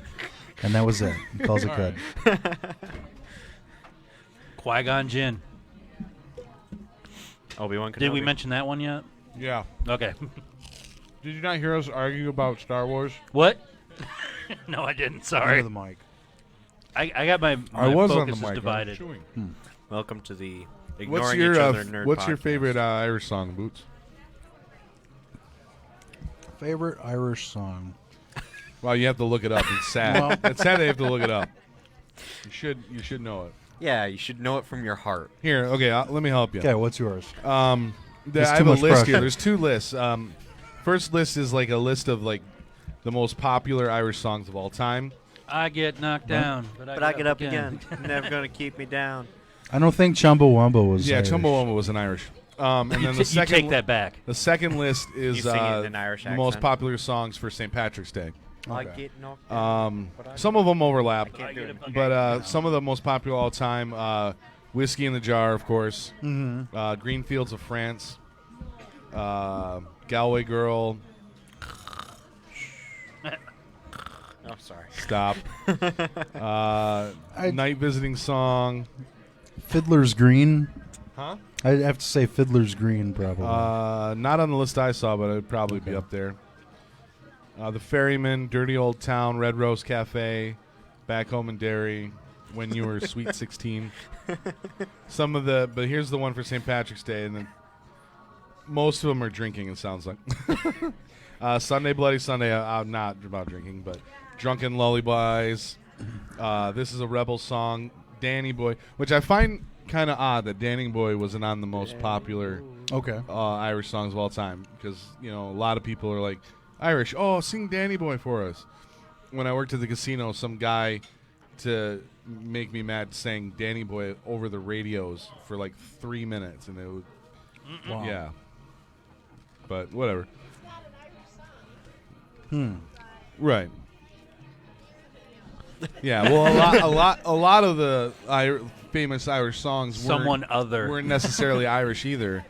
and that was it. He calls it good. Qui-Gon Jinn. Obi-Wan Kenobi. Did we mention that one yet? Yeah. Okay. Did you not hear us argue about Star Wars? What? No, I didn't. Sorry. Under the mic. I got my I was on the focus mic. is I was divided. chewing. Welcome to the Ignoring What's your Each Other Nerd What's your podcast. favorite Irish song, Boots? Favorite Irish song? Well, you have to look it up. It's sad. Well- It's sad they have to look it up. You should know it. Yeah, you should know it from your heart. Here, okay, let me help you. Okay, what's yours? I There's have too a much list pressure. here. There's two lists. First list is like a list of like the most popular Irish songs of all time. I get knocked down, But I get up again. Never gonna keep me down. I don't think Chumbawamba was. Yeah, Irish. Chumbawamba was an Irish. And then You the you second take that back. The second list is You sing it in an Irish the most accent. popular songs for St. Patrick's Day. I Okay. get knocked down. Some of them overlap, Can't do it. but some of the most popular all time, Whiskey in the Jar, of course, Green Fields of France, Galway Girl, Oh, sorry. Stop, Night Visiting Song, Fiddler's Green. huh? I'd have to say Fiddler's Green, probably. Not on the list I saw, but it would probably be up there. The Ferryman, Dirty Old Town, Red Rose Cafe, Back Home in Derry, When You Were Sweet 16. But here's the one for St. Patrick's Day, and then most of them are drinking, it sounds like. Sunday Bloody Sunday, not about drinking, but Drunken Lullabies. This is a Rebel song, Danny Boy, which I find kind of odd that Danny Boy wasn't on the most popular okay. Irish songs of all time, because a lot of people are like, Irish, oh, sing Danny Boy for us. When I worked at the casino, some guy, to make me mad, sang Danny Boy over the radios for like 3 minutes, and it would, Wow. yeah. But whatever. Right. Yeah. Well, a lot of the famous Irish songs Someone other. weren't necessarily Irish either.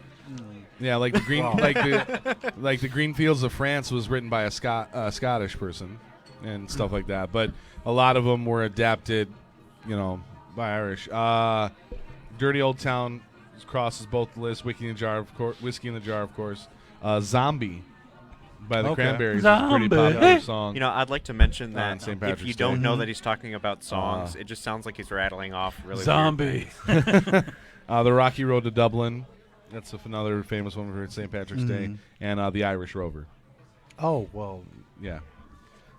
Yeah, like the green, like the Green Fields of France was written by a Scottish person, and stuff like that. But a lot of them were adapted, by Irish. Dirty Old Town crosses both lists. Whiskey in the Jar, of course. Zombie by the Okay. Cranberries is a pretty Zombie. popular song. I'd like to mention On that St. if Patrick's you don't Day. know that he's talking about songs, it just sounds like he's rattling off really weird Zombie. things. The Rocky Road to Dublin. That's another famous one for St. Patrick's Day, and the Irish Rover. Oh, well. Yeah.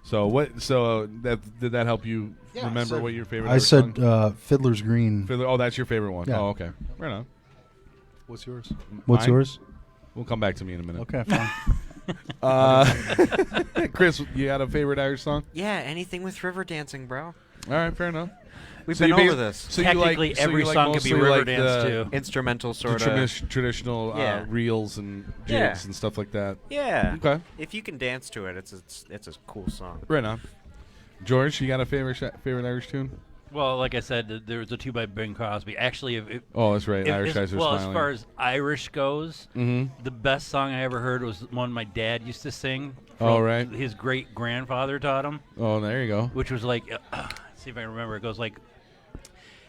So what? So did that help you Yeah, remember I said- what your favorite? I Irish said song? Fiddler's Green. Oh, that's your favorite one. Yeah. Oh, okay. Right on. What's yours? What's Mine? yours? We'll come back to me in a minute. Okay, fine. Chris, you got a favorite Irish song? Yeah, anything with river dancing, bro. All right, fair enough. We've So been you over ba- this. So you like- Technically, so you every like song could be mostly like Riverdance the- too. Instrumental The sort of. traditional Yeah. reels and jigs Yeah. and stuff like that. Yeah. Okay. If you can dance to it, it's a cool song. Right on. George, you got a favorite Irish tune? Well, like I said, there was a 2 by Bing Crosby. Actually, Oh, that's right. Irish Guys Are well, Smiling. as far as Irish goes, Mm-hmm. the best song I ever heard was one my dad used to sing. From Oh, right. His great grandfather taught him, Oh, there you go. which was like, see if I can remember. It goes like,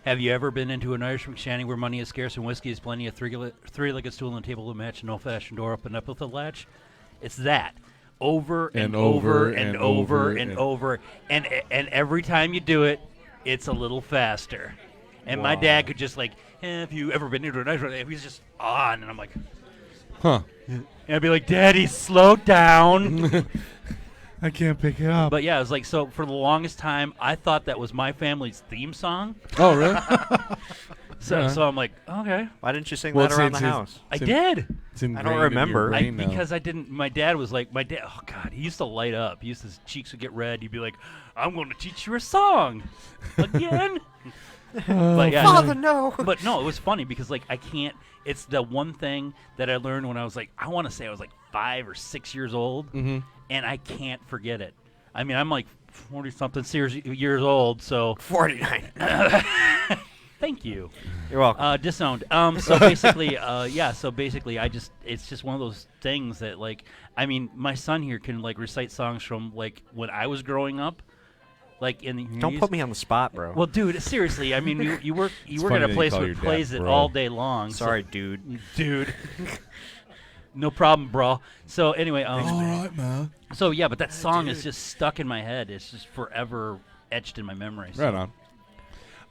"Have you ever been into an Irish shanty where money is scarce and whiskey is plenty? A three-legged stool and a table to match, an old-fashioned door opened up with a latch." It's that. Over and over and over and over, and every time you do it, it's a little faster. And my dad could just like, "Have you ever been into an Irish shanty?" He's just on, and I'm like, Huh. and I'd be like, "Daddy, slow down." I can't pick it up. But yeah, it was like, so for the longest time, I thought that was my family's theme song. Oh, really? So I'm like, okay, Why didn't you sing Well, that around the it's- house? I did. It's ingrained I don't in your remember. brain now. Because I didn't. My dad was like, oh God, he used to light up. His cheeks would get red. He'd be like, I'm going to teach you a song again. But yeah, Father, no. But no, it was funny because like I can't. It's the one thing that I learned when I was like, I want to say I was like 5 or 6 years old, and I can't forget it. I mean, I'm like 40-something years old, so 49. thank you. You're welcome. Disowned. So basically, So basically, it's just one of those things that like, I mean, my son here can like recite songs from like when I was growing up. Like in the Don't put me on the spot, bro. Well, dude, seriously, I mean, you work at funny a that you place call where your it dad plays it bro. all day long. Sorry, dude. Dude. No problem, bro. So anyway, All right, man. so yeah, but that song is just stuck in my head. It's just forever etched in my memory. So. Right on.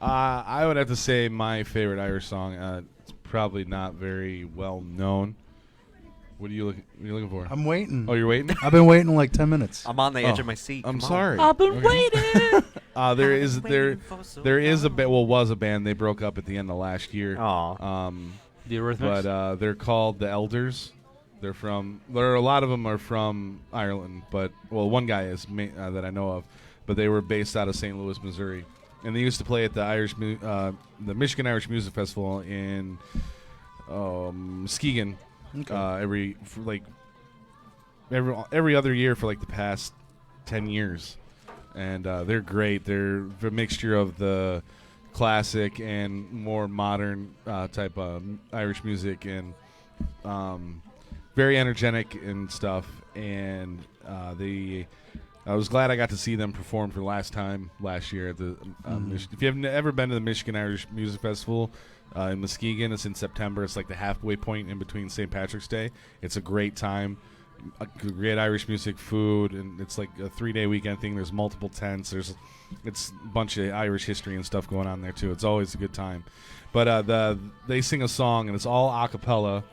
I would have to say my favorite Irish song. It's probably not very well known. What are you looking for? I'm waiting. Oh, you're waiting? I've been waiting like 10 minutes. I'm on the edge Oh, of my seat. I'm Come on. sorry. I've been waiting. There is a band. Well, was a band. They broke up at the end of last year. Aw. The Eurythmics. But they're called the Elders. They're from. A lot of them are from Ireland, but one guy is that I know of. But they were based out of St. Louis, Missouri, and they used to play at the Michigan Irish Music Festival in Muskegon every other year for like the past 10 years, and they're great. They're a mixture of the classic and more modern type of Irish music, and very energetic and stuff. And I was glad I got to see them perform for the last time last year at the. If you have ever been to the Michigan Irish Music Festival in Muskegon, it's in September. It's like the halfway point in between St. Patrick's Day. It's a great time. Great Irish music, food, and it's like a 3-day weekend thing. There's multiple tents. It's a bunch of Irish history and stuff going on there too. It's always a good time. But they sing a song, and it's all a cappella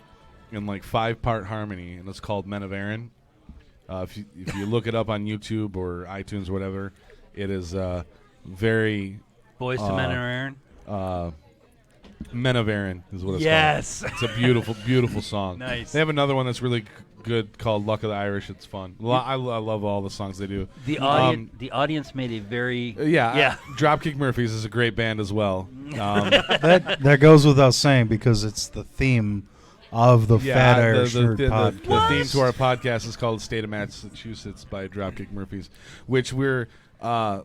in like 5-part harmony, and it's called Men of Erin. If you look it up on YouTube or iTunes or whatever, it is very Boys to Men and Aaron. Men of Erin is what it's Yes. called. It's a beautiful, beautiful song. Nice. They have another one that's really good called Luck of the Irish. It's fun. I love all the songs they do. The audience made a very Yeah. Dropkick Murphys is a great band as well. That goes without saying because it's the theme of the Fat Irish Nerd podcast. The theme to our podcast is called State of Massachusetts by Dropkick Murphys, which we're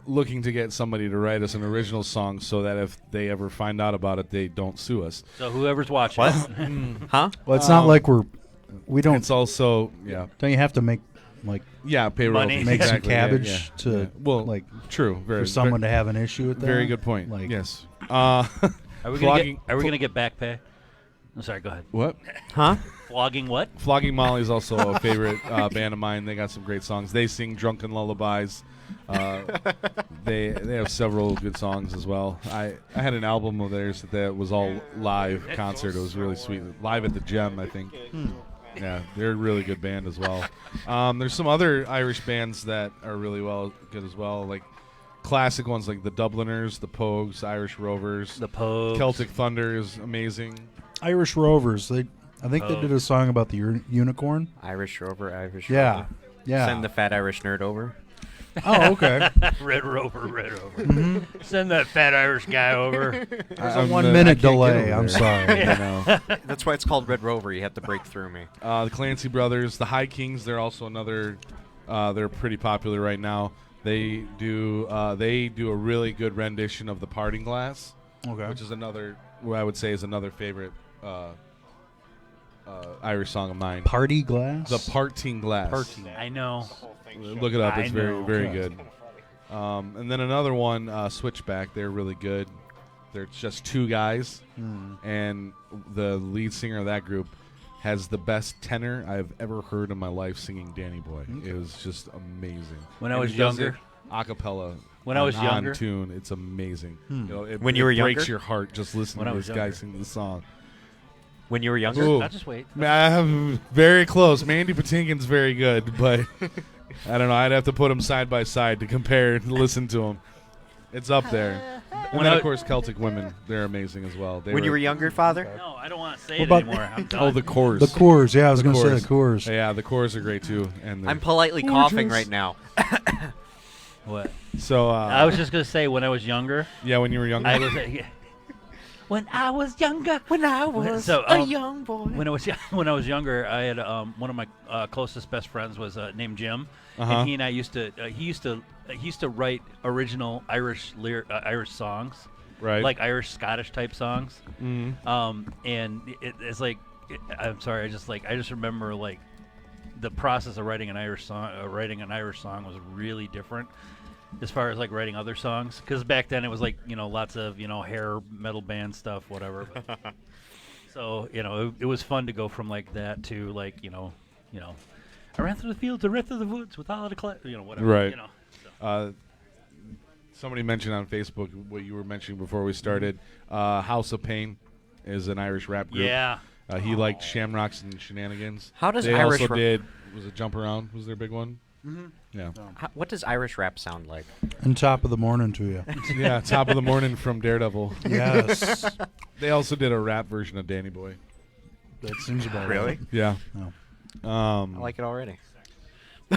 looking to get somebody to write us an original song so that if they ever find out about it, they don't sue us. So whoever's watching. Huh? Well, it's not like we don't. It's also, Don't you have to make like pay Money. royalties. make some Exactly, cabbage to Well, like true. Very, for someone to have an issue with that? very good point. Like, Yes. Are we Flogging- gonna get back pay? I'm sorry. Go ahead. What? Huh? Flogging what? Flogging Molly is also a favorite band of mine. They got some great songs. They sing drunken lullabies. They have several good songs as well. I had an album of theirs that was all live concert. It was really sweet. Live at the Gem, I think. Yeah, they're a really good band as well. There's some other Irish bands that are really good as well, like classic ones like the Dubliners, the Pogues, Irish Rovers, The Pogues. Celtic Thunder is amazing. Irish Rovers. I think they did a song about the unicorn. Irish Rover. Yeah, yeah. Send the Fat Irish Nerd over. Oh, okay. Red Rover. Send that fat Irish guy over. There's a 1 minute delay. I'm sorry. That's why it's called Red Rover. You have to break through me. The Clancy Brothers, the High Kings, they're also another. They're pretty popular right now. They do a really good rendition of the Parting Glass, which is another. What I would say is another favorite Irish song of mine. Party Glass. The Parting Glass. I know. Look it up. It's very, know. very good. And then another one, Switchback. They're really good. They're just two guys, and the lead singer of that group has the best tenor I've ever heard in my life singing Danny Boy. It was just amazing. When I And was he does younger? it a cappella. When I was younger? on tune, it's amazing. You know, When you were it breaks younger? your heart just listening When I to was this guy younger. sing the song. When you were younger? Ooh. I'll just wait. I have very close. Mandy Patinkin's very good, but I don't know. I'd have to put them side by side to compare and listen to them. It's up there. And then, of course, Celtic women. They're amazing as well. When you were younger, Father? No, I don't want to say What it about- anymore. I'm done. Oh, the Coors. The Coors. Yeah, I was The going to say Coors. the Coors. Yeah, the Coors are great, too. And I'm politely coughing right now. What? So, I was just gonna say when I was younger, yeah, when you were younger. I was. When I was younger, When I was So, a young boy. when I was younger, I had one of my closest best friends was named Jim, Uh-huh. and he and I used to he used to write original Irish Irish songs, Right. like Irish Scottish type songs. Mhm. And it's like I'm sorry, I just remember like the process of writing an Irish song was really different as far as like writing other songs, because back then it was like lots of hair metal band stuff, whatever. So it was fun to go from like that to like I ran through the fields, I ran through the woods with all of the whatever. Right. So. Somebody mentioned on Facebook what you were mentioning before we started. House of Pain is an Irish rap group. Yeah. He liked Shamrocks and Shenanigans. How does they Irish also rap- did? Was it Jump Around? Was their big one? Mm-hmm. Yeah. What does Irish rap sound like? And top of the morning to you. Yeah. Top of the Morning from Daredevil. Yes. They also did a rap version of Danny Boy. That seems about Really? right. Yeah. Oh. I like it already.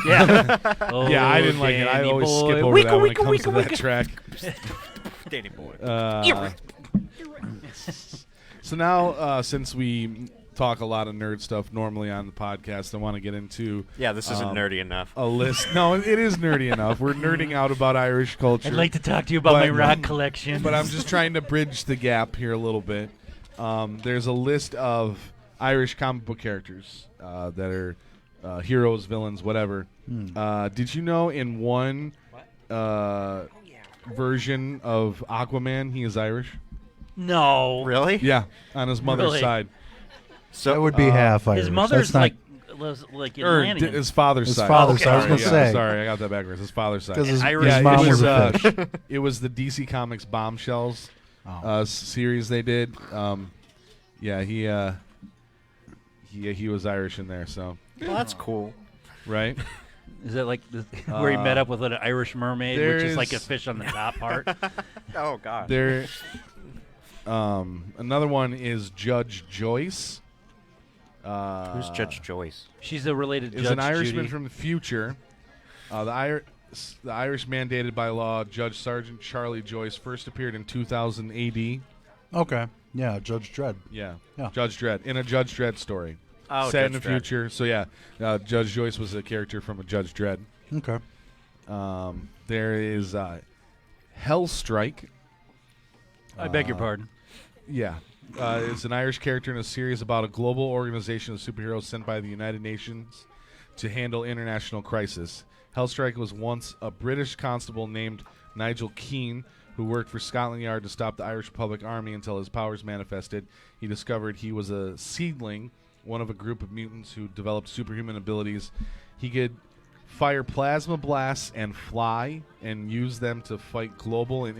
Yeah. Oh, Yeah, I didn't like it. I Danny always boy. skip over that when it comes to that track. Danny boy. So now, since we talk a lot of nerd stuff normally on the podcast, I want to get into Yeah, this isn't nerdy enough. a list. No, it is nerdy enough. We're nerding out about Irish culture. I'd like to talk to you about my But- rock collection. But I'm just trying to bridge the gap here a little bit. There's a list of Irish comic book characters that are heroes, villains, whatever. Did you know in one version of Aquaman, he is Irish? No. Really? Yeah, on his mother's Really? side. So That would be half Irish. His mother's That's not, like Or Atlantean. his father's His side. father's side, Sorry, I was gonna yeah, say. Sorry, I got that backwards. His father's side. because his, Irish his it mom was, was a fish. it was the DC Comics Bombshells Oh. series they did. Yeah, he was Irish in there, so well, that's cool. right. Is that like where he met up with an Irish mermaid, which is like a there's- fish on the top part? Oh God. There, another one is Judge Joyce. Who's Judge Joyce? She's a related Is Judge an Irishman Judy. from the future. The Irish mandated by law, Judge Sergeant Charlie Joyce, first appeared in 2000 AD. Okay. Yeah, Judge Dredd. Yeah. Yeah. Judge Dredd. In a Judge Dredd story. Oh, Set in Judge the Dredd. future. So, yeah, Judge Joyce was a character from a Judge Dredd. Okay. There is Hellstrike. I beg your pardon. Yeah. It's an Irish character in a series about a global organization of superheroes sent by the United Nations to handle international crisis. Hellstrike was once a British constable named Nigel Keane who worked for Scotland Yard to stop the Irish Republic Army until his powers manifested. He discovered he was a seedling, one of a group of mutants who developed superhuman abilities. He could fire plasma blasts and fly and use them to fight global and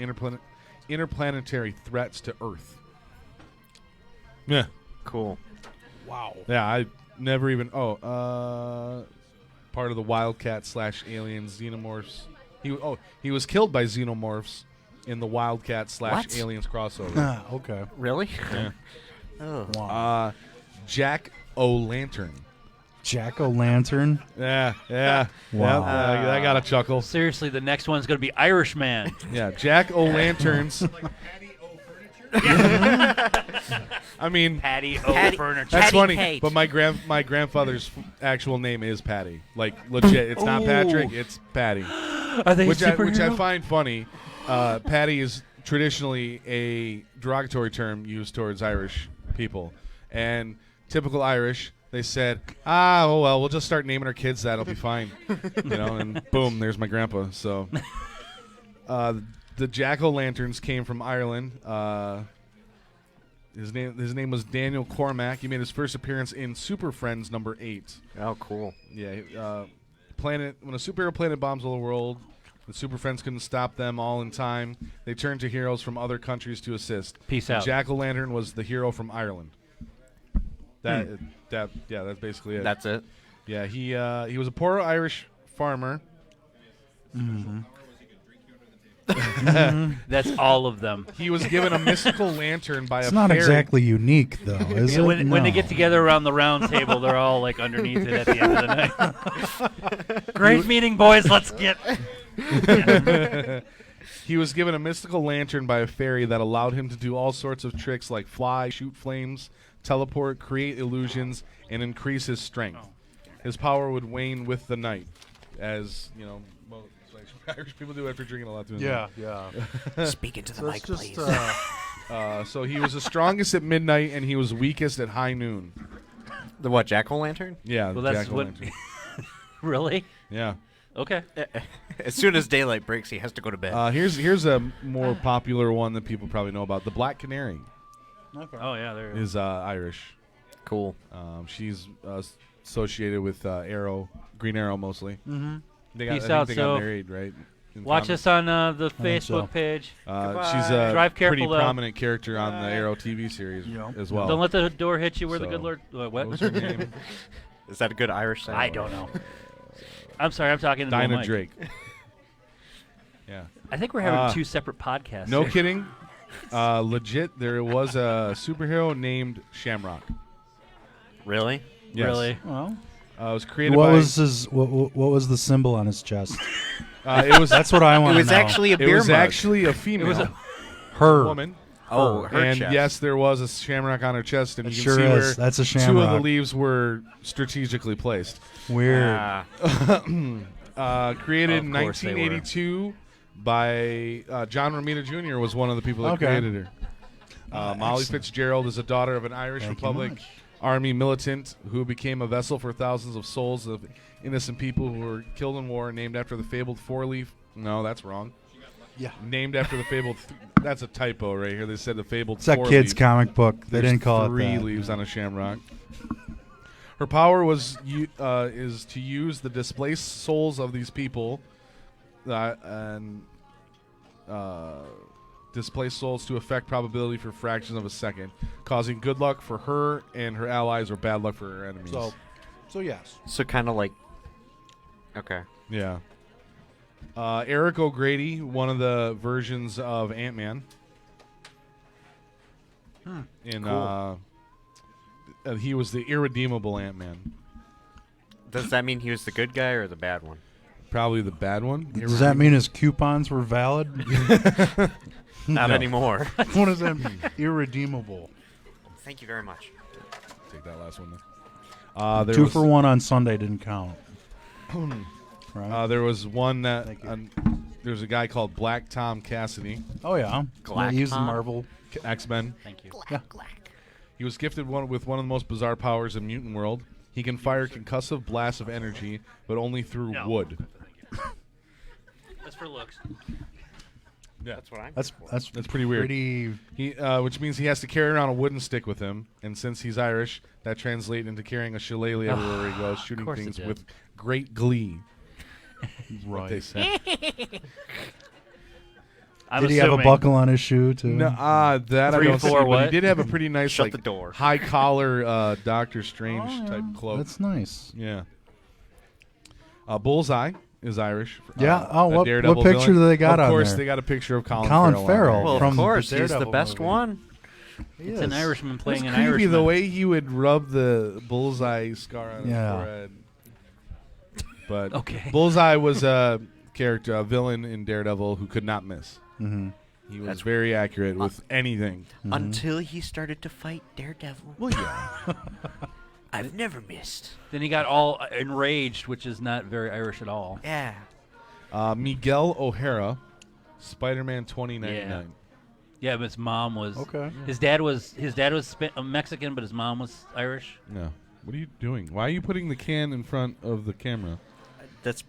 interplanetary threats to Earth. Yeah. Cool. Wow. Yeah, I never even. Part of the Wildcat / Alien Xenomorphs. He was killed by Xenomorphs in the Wildcat / Aliens crossover. Ah, okay. Really? Yeah. Oh. Wow. Jack O'Lantern. Jack-o'-lantern. Yeah. Wow. Yep, I got a chuckle. Seriously, the next one's going to be Irishman. Yeah, Jack O'Lanterns. I mean, Patty Patty- Furniture. that's Patty funny. Cate. But my grandfather's actual name is Patty. Like legit, it's not Patrick. It's Patty. Are they which a I superhero? find funny. Patty is traditionally a derogatory term used towards Irish people, and typical Irish, they said, oh well, we'll just start naming our kids that. It'll be fine, And boom, there's my grandpa. So, the Jack-o'-lanterns came from Ireland. His name was Daniel Cormack. He made his first appearance in Super Friends number 8. Oh, cool. Yeah, when a superhero planet bombs the whole world, the Super Friends couldn't stop them all in time. They turned to heroes from other countries to assist. Peace out. Jack-o'-lantern was the hero from Ireland. That's basically it. That's it. Yeah, he was a poor Irish farmer. Mm-hmm. That's all of them. He was given a mystical lantern by It's a not fairy. exactly unique, though, is it? When they No. get together around the round table, they're all like underneath it at the end of the night. Great meeting, boys. Let's get. He was given a mystical lantern by a fairy that allowed him to do all sorts of tricks like fly, shoot flames, teleport, create illusions, and increase his strength. His power would wane with the night, as most Irish people do after drinking a lot. Yeah. Speaking to the mic, It's please. just, So he was the strongest at midnight, and he was weakest at high noon. The what? Jack-o'-lantern? Yeah, Well, that's what. jack-o'-lantern. Really? Yeah. Okay. As soon as daylight breaks, he has to go to bed. Here's a more popular one that people probably know about. The Black Canary Oh yeah, there. is Irish. Cool. She's associated with Green Arrow mostly. Mm-hmm. They Peace I think out, they so got married, right? In Watch comics. us on the think so. Facebook page. She's a Drive careful, pretty though. prominent character on the Arrow TV series Yeah. as well. Don't let the door hit you where the So, good Lord. What? What was her name? Is that a good Irish saying? I don't know. I'm sorry. I'm talking to the Dinah mic. Drake. Yeah. I think we're having two separate podcasts. No here. kidding. Legit, there was a superhero named Shamrock. Really? Yes. Really? Well, It was created what by. was his? What was the symbol on his chest? It was. That's what I It want to know. was actually a It beer was mug. actually a female. It was a. her. woman. Oh, her and chest. yes, there was a shamrock on her chest, and It you sure can see is. where That's a two of the shamrock. leaves were strategically placed. Weird. Created in Of course they were. 1982 by John Romita Jr. was one of the people that Okay. created her. Molly excellent. Fitzgerald is a daughter of an Irish Thank you Republic much. Army militant who became a vessel for thousands of souls of innocent people who were killed in war, named after the fabled four-leaf. No, that's wrong. Yeah. Named after the fabled. That's a typo right here. They said the fabled. It's that kid's four-leaf. comic book. They There's didn't call three it that. leaves on a shamrock. Her power is to use the displaced souls of these people, and displaced souls to affect probability for fractions of a second, causing good luck for her and her allies or bad luck for her enemies. So yes. So kind of like. Okay. Yeah. Eric O'Grady, one of the versions of Ant-Man. He was the irredeemable Ant-Man. Does that mean he was the good guy or the bad one? Probably the bad one. Does that mean his coupons were valid? Not No. anymore. What does that mean? Irredeemable. Thank you very much. Take that last one then. There 2 was, for 1 on Sunday didn't count. Right? There was one that Thank you. there's a guy called Black Tom Cassidy, Oh yeah. Glack He's the Tom? Marvel. X-Men. Thank you. He was gifted with one of the most bizarre powers in mutant world. He can fire concussive blasts of energy, but only through No. wood. That's for looks. Yeah, That's what I'm. That's pretty weird. Pretty. Which means he has to carry around a wooden stick with him, and since he's Irish, that translates into carrying a shillelagh everywhere he goes, shooting course it things did. with great glee. Right. They say. I'm Did he have a assuming- buckle on his shoe too? No, that I 3, don't see. 4, But he what? did have a pretty nice, Shut like, the door. high collar Doctor Strange Oh, yeah. type cloak. That's nice. Yeah. Bullseye is Irish. Yeah. Oh, a what Daredevil picture villain. do they got Of on course, there? they got a picture of Colin Farrell Farrell. on Well, From of the course, he's the Daredevil best movie. one. He It's an is. Irishman It's playing an creepy Irishman. the way he would rub the bullseye scar on his Yeah. forehead. But Okay. Bullseye was a character, a villain in Daredevil who could not miss. Mm-hmm. He was That's- very accurate with anything. Until he started to fight Daredevil. Well, yeah. I've never missed. Then he got all enraged, which is not very Irish at all. Yeah. Miguel O'Hara, Spider-Man 2099. Yeah, but his mom was. Okay. His dad was Mexican, but his mom was Irish. No. What are you doing? Why are you putting the can in front of the camera? That's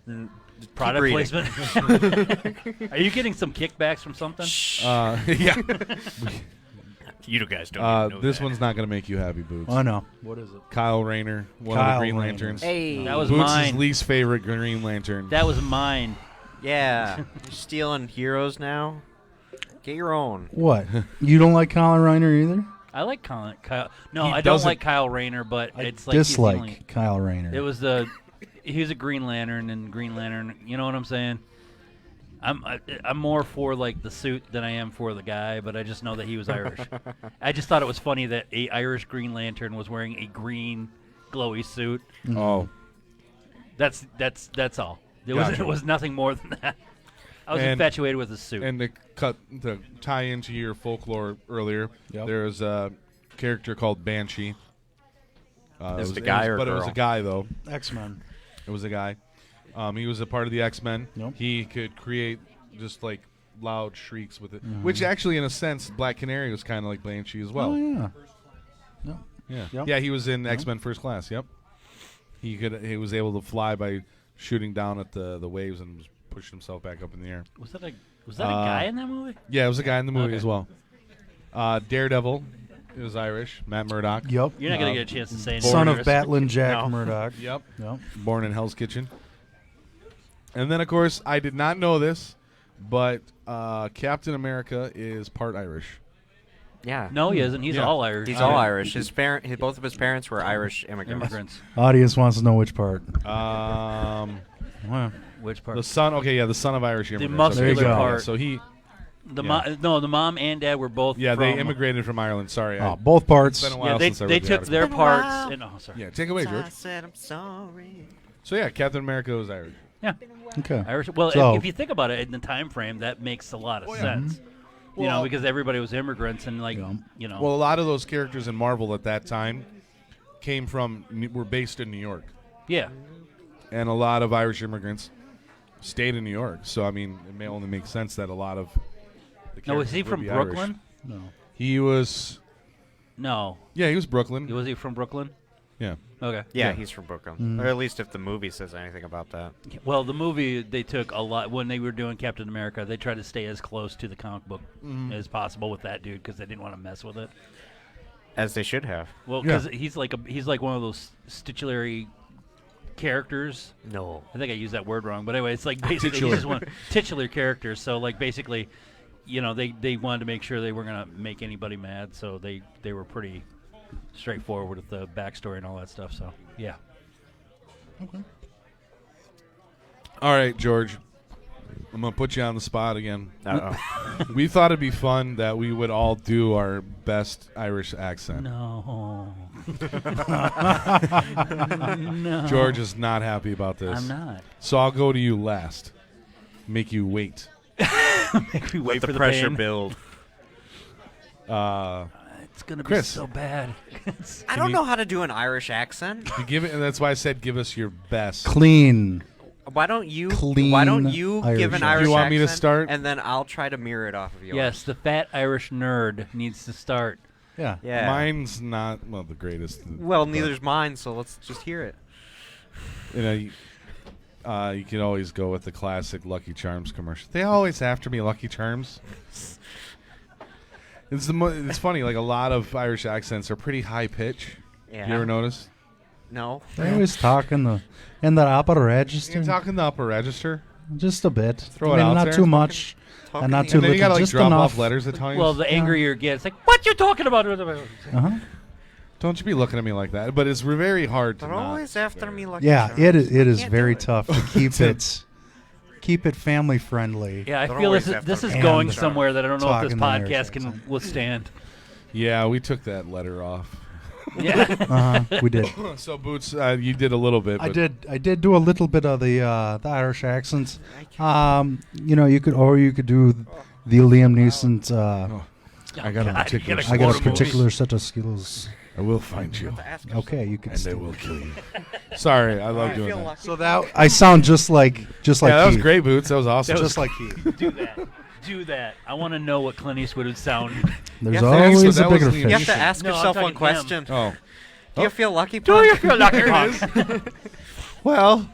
Product keep reading. placement. Are you getting some kickbacks from something? Yeah. You guys don't even know This that. one's not going to make you happy, Boots. Oh no. What is it? Kyle Rayner, one of Kyle the Green Rayner. Lanterns. Hey. That was Boots' mine. least favorite Green Lantern. That was mine. Yeah. You're stealing heroes now? Get your own. What? You don't like Colin Reiner either? I like Kyle. No, He I don't doesn't- like Kyle Rayner, but I it's like he's the dislike only- Kyle Rayner. It was he was a Green Lantern, and Green Lantern. You know what I'm saying? I'm more for like the suit than I am for the guy, but I just know that he was Irish. I just thought it was funny that a Irish Green Lantern was wearing a green glowy suit. Oh, That's all. It Gotcha. was nothing more than that. I was And- infatuated with the suit. and to tie into your folklore earlier, Yep. there's a character called Banshee. Is it a guy or but it was a girl? guy though. X-Men. It was a guy. He was a part of the X-Men. Yep. He could create just like loud shrieks with it, which actually, in a sense, Black Canary was kind of like Banshee as well. Oh yeah. Yep. Yeah, Yep. yeah. He was in X-Men First Class. Yep. He was able to fly by shooting down at the waves and was pushing himself back up in the air. was that a guy in that movie? Yeah, it was a guy in the movie Okay. as well. Daredevil is Irish. Matt Murdock. Yep. You're not gonna get a chance to say anything. Son of Chris. Batlin Jack No. Murdoch. Yep. Yep. Born in Hell's Kitchen. And then, of course, I did not know this, but Captain America is part Irish. Yeah. No, he isn't. He's Yeah. all Irish. He's all Irish. Both of his parents were Irish immigrants. Immigrants. Audience wants to know which part. Wow. Which part? The son. Okay, yeah, the son of Irish immigrants. muscular Okay, There you go. part. So he. The Yeah. the mom and dad were both. Yeah, from, they immigrated from Ireland. Sorry. Oh, both parts. It's been a while Yeah, they since I read the took article. their Been a while. parts. And, oh, sorry. Yeah, take it away, George. I said I'm sorry. So yeah, Captain America was Irish. Yeah. Okay. Irish. Well, So- if you think about it in the time frame, that makes a lot of sense. You know, Well- because everybody was immigrants and like, Yeah. you know. Well, a lot of those characters in Marvel at that time were based in New York, yeah. and a lot of Irish immigrants stayed in New York. So I mean, it may only make sense that a lot of the No, was characters he would from be Irish. Brooklyn? No. He was. No. Yeah, he was Brooklyn. Was he from Brooklyn? Yeah. Okay. Yeah, Yeah. he's from Brooklyn. Or at least if the movie says anything about that. Well, the movie, they took a lot when they were doing Captain America. They tried to stay as close to the comic book as possible with that dude because they didn't want to mess with it. As they should have. Well, Yeah. because he's like one of those titulary characters. No. I think I used that word wrong, but anyway, it's like basically he's just one titular character. So like basically, you know, they wanted to make sure they weren't gonna make anybody mad, so they were pretty straightforward with the backstory and all that stuff. So yeah. All right, George. I'm gonna put you on the spot again. Uh-oh. We thought it'd be fun that we would all do our best Irish accent. No. No. George is not happy about this. I'm not. So I'll go to you last. Make you wait. Make me wait the for the pressure pain. build. It's gonna be Chris. so bad. I don't know how to do an Irish accent. You give it, and that's why I said give us your best. Clean. Why don't you Clean give an Irish Irish You want me to accent, start? and then I'll try to mirror it off of yours. Yes, the fat Irish nerd needs to start. Yeah. Yeah. Mine's not the greatest. Well, but, neither's mine, so let's just hear it. You know, you can always go with the classic Lucky Charms commercial. They always after me, Lucky Charms. It's funny. Like a lot of Irish accents are pretty high pitch. Yeah. You ever notice? No. They always talk in the upper register. You talk in the upper register. Just a bit. Throw it out not there. too much Talking and not the- too And then little. you gotta like just drop enough. off letters at times. Well, the angrier it gets, it's like, what you talking about? Uh-huh. Don't you be looking at me like that. But it's very hard to They're not. always after me like Yeah, it is Can't very do it. tough to keep it family friendly. Yeah, I They're feel always this after is me. going And somewhere that I don't know if this talking the Irish podcast can accent. withstand. Yeah, we took that letter off. Yeah. Uh-huh, we did. So Boots, you did a little bit. I but did do a little bit of the Irish accents. You know, you could do the Liam Neeson. I got a God, you particular. gotta I got quote a a movie. particular set of skills. I will find you, Okay, you can. and they will kill you. Sorry, I love doing that. So that I sound just like Yeah, that was Keith. great, Boots. That was awesome. Just like Keith. Do that. I want to know what Clint Eastwood would sound. There's Yeah, always that a was bigger Liam You have fish. to ask No, I'm yourself talking one him. question. Oh, Do you feel lucky? Do Punk? you feel like a well,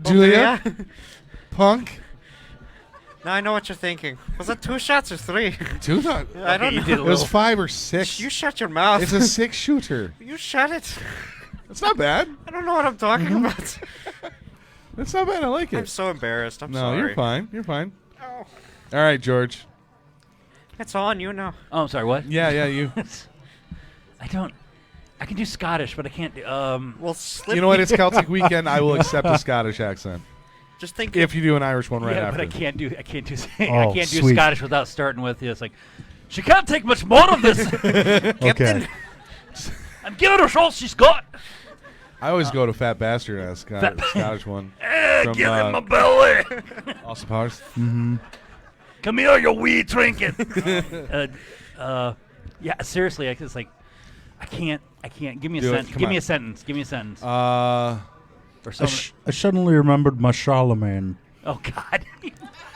Julia, Punk, Now I know what you're thinking. Was it 2 shots or 3? two thought. I don't you know. did a It was little. 5 or 6. You shut your mouth. It's a 6-shooter. You shut it. It's not bad. I don't know what I'm talking about. It's not bad. I like I'm it. so embarrassed. I'm No, sorry. you're fine. You're fine. Oh. All right, George. It's all on you now. Oh, I'm sorry. What? Yeah, you. I don't. I can do Scottish, but I can't do. Well, slip You know what? me- It's Celtic weekend. I will accept a Scottish accent. Just think. If you do an Irish one right yeah, after. but I can't do I can't do sweet. Scottish without starting with it's like she can't take much more of this. Okay. I'm giving her all she's got. I always go to Fat Bastard as Scottish one. From, Get in my belly. Austin Powers. Mm-hmm. Come here, you wee trinket. Yeah, seriously, it's like I can't. Give me a Do it. sentence. Come Give me on. a sentence. Give me a sentence. Uh, Or I something. suddenly remembered my Charlemagne. Oh God.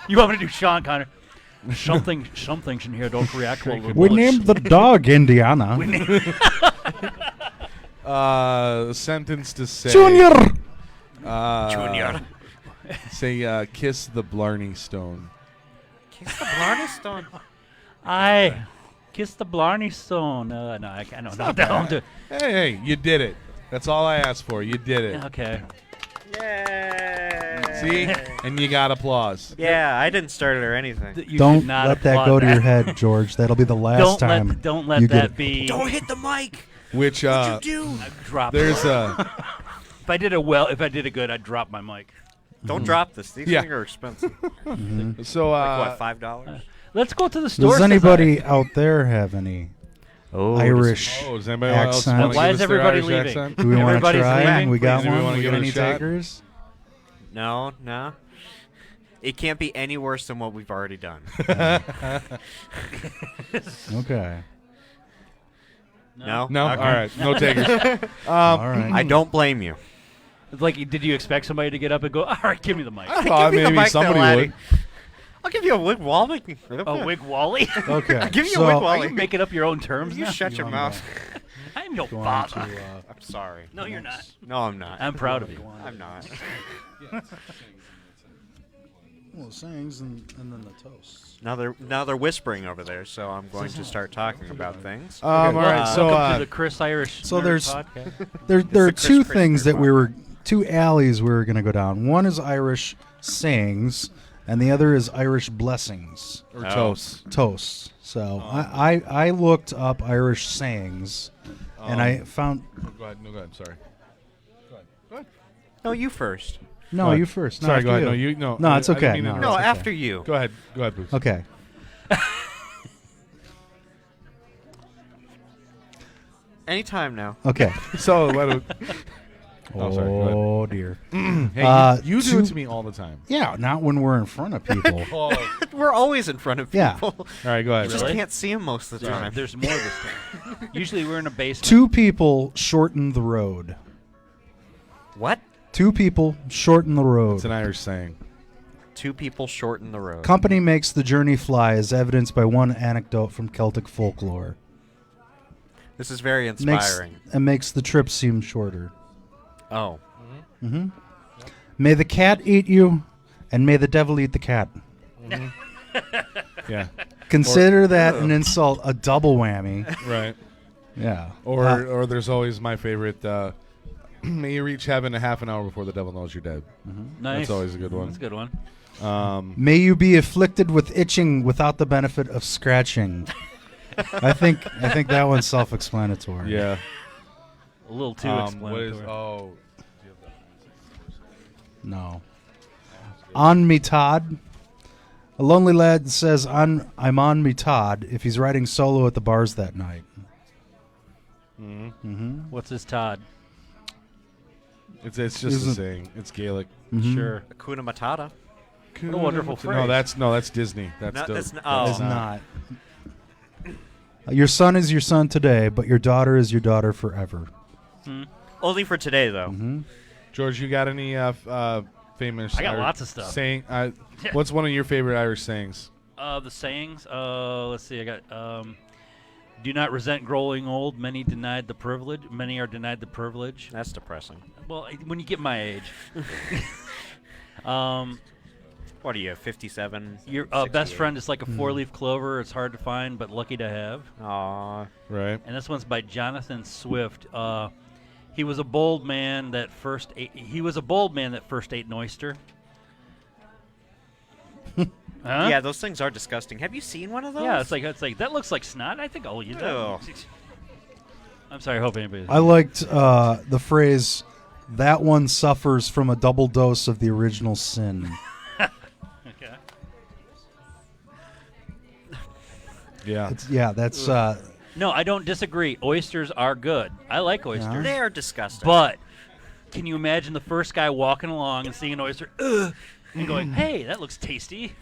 You want me to do Sean Connery? Some things in here don't react well with We bullets. named the dog Indiana. sentence to say. Junior. Junior. Say, kiss the Blarney Stone. Kiss the Blarney Stone. I kiss the Blarney Stone. No, I can't. No, don't do it. Hey, you did it. That's all I asked for. You did it. Okay. Yay. See? And you got applause. Yeah, I didn't start it or anything. You Don't should not let that applaud go to your head, George. That'll be the last time. Don't let you get that it. be. Don't hit the mic. Which, What'd you do? Drop. there's it. a. If I did it good, I'd drop my mic. Don't drop this. These Yeah. things are expensive. So, Like what, $5? Let's go to the store. Does says anybody out there have any Irish Oh, does anybody else accent? want to Why give is us their everybody Irish leaving? accent? Do we want to Everybody's try? leaving. We got Do we one. wanna We give got it a any shot? takers? No. It can't be any worse than what we've already done. Okay. No? No? Okay. All right. No takers. All right. I don't blame you. It's like, did you expect somebody to get up and go, all right, give me the mic? I thought Give me the maybe mic, somebody there, would. laddie. I'll give you a wig wall. A wig Wally? Okay. I'll give you so, a wig Are wall. you making up your own terms You now? shut your You mouth. I'm your going father. to, I'm sorry. No, you're not. No, I'm not. I'm proud of you. I'm not. well, sayings and then the toasts. Now they're whispering over there, so I'm going to start talking about things. All right. So, Welcome to the Chris Irish so Nerd there's- podcast. There are Chris two Christmas things that one. two alleys we were going to go down. One is Irish sayings, and the other is Irish blessings, or Oh. toast. So I looked up Irish sayings, and I found Go ahead. No, go ahead. Sorry. No, you first. no. Go ahead. You first. No, Sorry. after Go ahead. you. No, you. No. No, it's I didn't okay. mean to No, No, interrupt. it's okay. after you. Go ahead. Go ahead, Boots. Okay. Anytime now. Okay. So, what do- Oh, sorry, go ahead. Oh dear. hey, you do it two- to me all the time. Yeah, not when we're in front of people. Oh. All We're always in front of Yeah. people. right. Go ahead. Just Really? can't see them most of the time. There's more this time. Usually we're in a basement. Two people shorten the road. What? Two people shorten the road. It's an Irish saying. Two people shorten the road. Company makes the journey fly, as evidenced by one anecdote from Celtic folklore. This is very Makes, inspiring. and makes the trip seem shorter. Oh. May the cat eat you, and may the devil eat the cat. Yeah. Consider that an insult, a double whammy. Right. Yeah. Or there's always my favorite. May you reach heaven a half an hour before the devil knows you're dead. Nice. That's always a good one. That's a good one. May you be afflicted with itching without the benefit of scratching. I think that one's self-explanatory. Yeah. A little too What explanatory. is? Oh. No. On me Todd. A lonely lad says, I'm on me Todd if he's riding solo at the bars that night. What's his Todd? It's just a Isn't- saying. It's Gaelic. Sure. Hakuna Matata. What a wonderful No, phrase. that's Disney. That's No, still, that's n- that's oh. It's not. Your son is your son today, but your daughter is your daughter forever. Only for today, though. George, you got any famous? I got Irish lots of stuff. Saying. What's one of your favorite Irish sayings? The sayings. Let's see. I got. Do not resent growing old. Many are denied the privilege. That's depressing. Well, when you get my age, What are you, 57? your best friend is like a four-leaf clover. It's hard to find, but lucky to have. Aw. Right. And this one's by Jonathan Swift. He was a bold man that first ate. He was a bold man that first ate an oyster. Huh? Yeah, those things are disgusting. Have you seen one of those? Yeah, it's like that looks like snot. I think I'll eat that. Ew. I'm sorry. I hope anybody. I liked the phrase, That one suffers from a double dose of the original sin. Okay. Yeah. That's No, I don't disagree. Oysters are good. I like oysters. They are disgusting. But can you imagine the first guy walking along and seeing an oyster and going, hey, that looks tasty?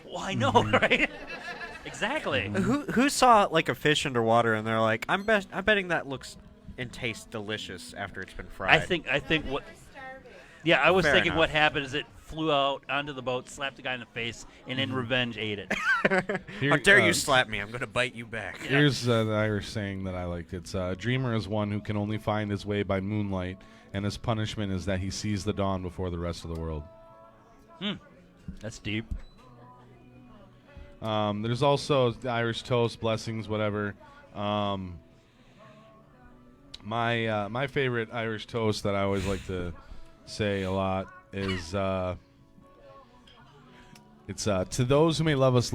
Well, I know, right? Exactly. Who saw like a fish underwater and they're like, I'm betting that looks and tastes delicious after it's been fried. I think what. Yeah, I was Fair thinking enough. what happened is it flew out onto the boat, slapped the guy in the face, and in revenge ate it. How dare you slap me? I'm going to bite you back. Here's the Irish saying that I liked. It's a dreamer is one who can only find his way by moonlight, and his punishment is that he sees the dawn before the rest of the world. That's deep. There's also the Irish toast, blessings, whatever. My favorite Irish toast that I always like to say a lot is it's to those who may love us.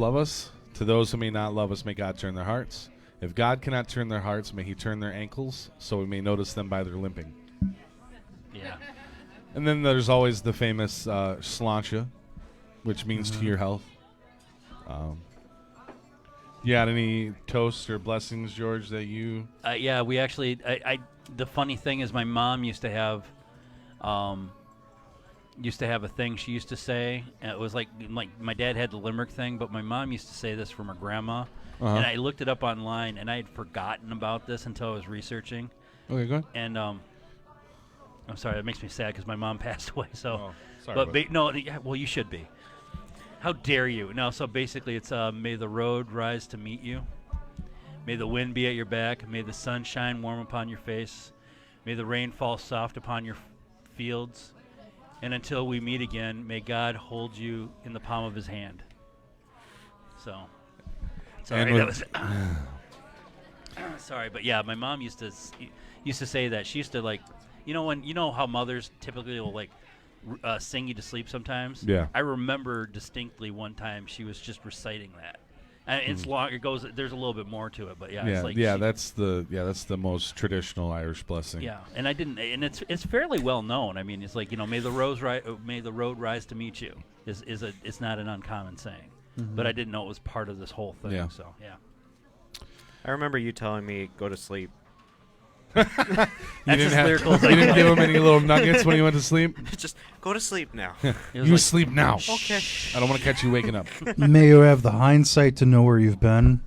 To those who may not love us, may God turn their hearts. If God cannot turn their hearts, may He turn their ankles, so we may notice them by their limping. Yeah. And then there's always the famous sláinte, which means to your health. You got any toasts or blessings, George, that you... Yeah, we actually... the funny thing is my mom used to have a thing she used to say. And it was like my dad had the limerick thing, but my mom used to say this from her grandma. And I looked it up online, and I had forgotten about this until I was researching. Okay, go ahead. And I'm sorry, that makes me sad because my mom passed away. So, sorry, but no, well, you should be. How dare you? No, so basically it's may the road rise to meet you. May the wind be at your back. May the sun shine warm upon your face. May the rain fall soft upon your fields. And until we meet again, may God hold you in the palm of His hand. So, sorry, that was... sorry, but yeah, my mom used to say that. She used to you know how mothers typically will sing you to sleep sometimes. Yeah. I remember distinctly one time she was just reciting that. And it's long. It goes. There's a little bit more to it, but yeah, it's like that's the most traditional Irish blessing. Yeah, and I didn't, and it's fairly well known. I mean, it's like may the road rise to meet you. It's not an uncommon saying, but I didn't know it was part of this whole thing. Yeah. So yeah. I remember you telling me go to sleep. You didn't give him any little nuggets when he went to sleep? Just go to sleep now. You sleep now. Okay. I don't want to catch you waking up. may you have the hindsight to know where you've been,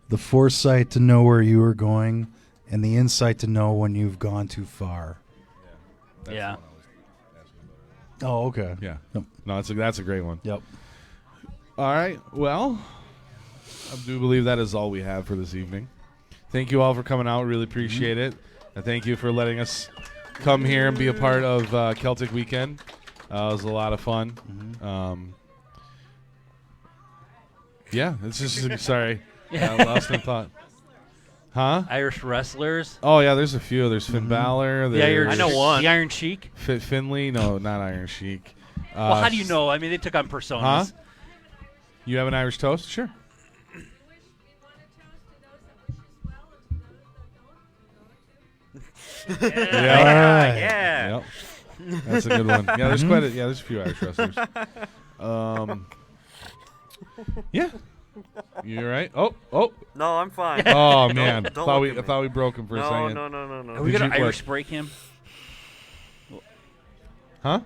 the foresight to know where you are going, and the insight to know when you've gone too far. Yeah. Oh, okay. Yeah. Yep. No, that's a great one. Yep. All right. Well, I do believe that is all we have for this evening. Thank you all for coming out. Really appreciate it. And thank you for letting us come here and be a part of Celtic Weekend. It was a lot of fun. Yeah, it's just sorry. I lost my thought. Huh? Irish wrestlers. Oh, yeah, there's a few. There's Finn Balor. The Iron, There's I know one. The Iron Sheik. Finley. No, not Iron Sheik. Well, how do you know? I mean, they took on personas. Huh? You have an Irish toast? Sure. Yeah. Yep. That's a good one. Yeah, there's there's a few Irish wrestlers. Yeah. You all right? Oh. No, I'm fine. Oh man. Don't thought look at I me. thought we broke him for a second. No. Are we Did gonna you- Irish break him? Huh? All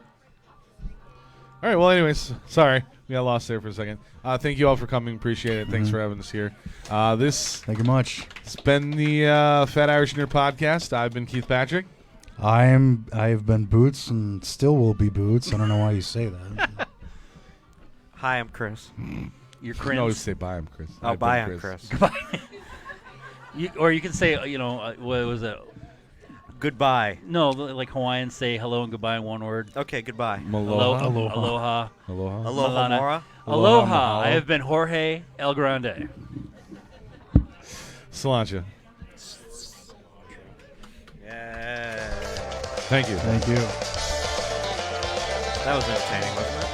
right. Well, anyways, sorry. We got lost there for a second. Thank you all for coming. Appreciate it. Thanks for having us here. Thank you much. It's been the Fat Irish Nerd Podcast. I've been Keith Patrick. I have been Boots and still will be Boots. I don't know why you say that. Hi, I'm Chris. You're You cringe. can always say bye, I'm Chris. Oh, I've bye, been I'm Chris. Or you can say, what was it? Goodbye. No, like Hawaiians say hello and goodbye in one word. Okay, goodbye. Aloha. Aloha. Aloha. Aloha. Aloha, Malana. Mora. Aloha. mahalo. I have been Jorge El Grande. Sláinte. Yeah. Thank you. Thank you. That was entertaining, wasn't it?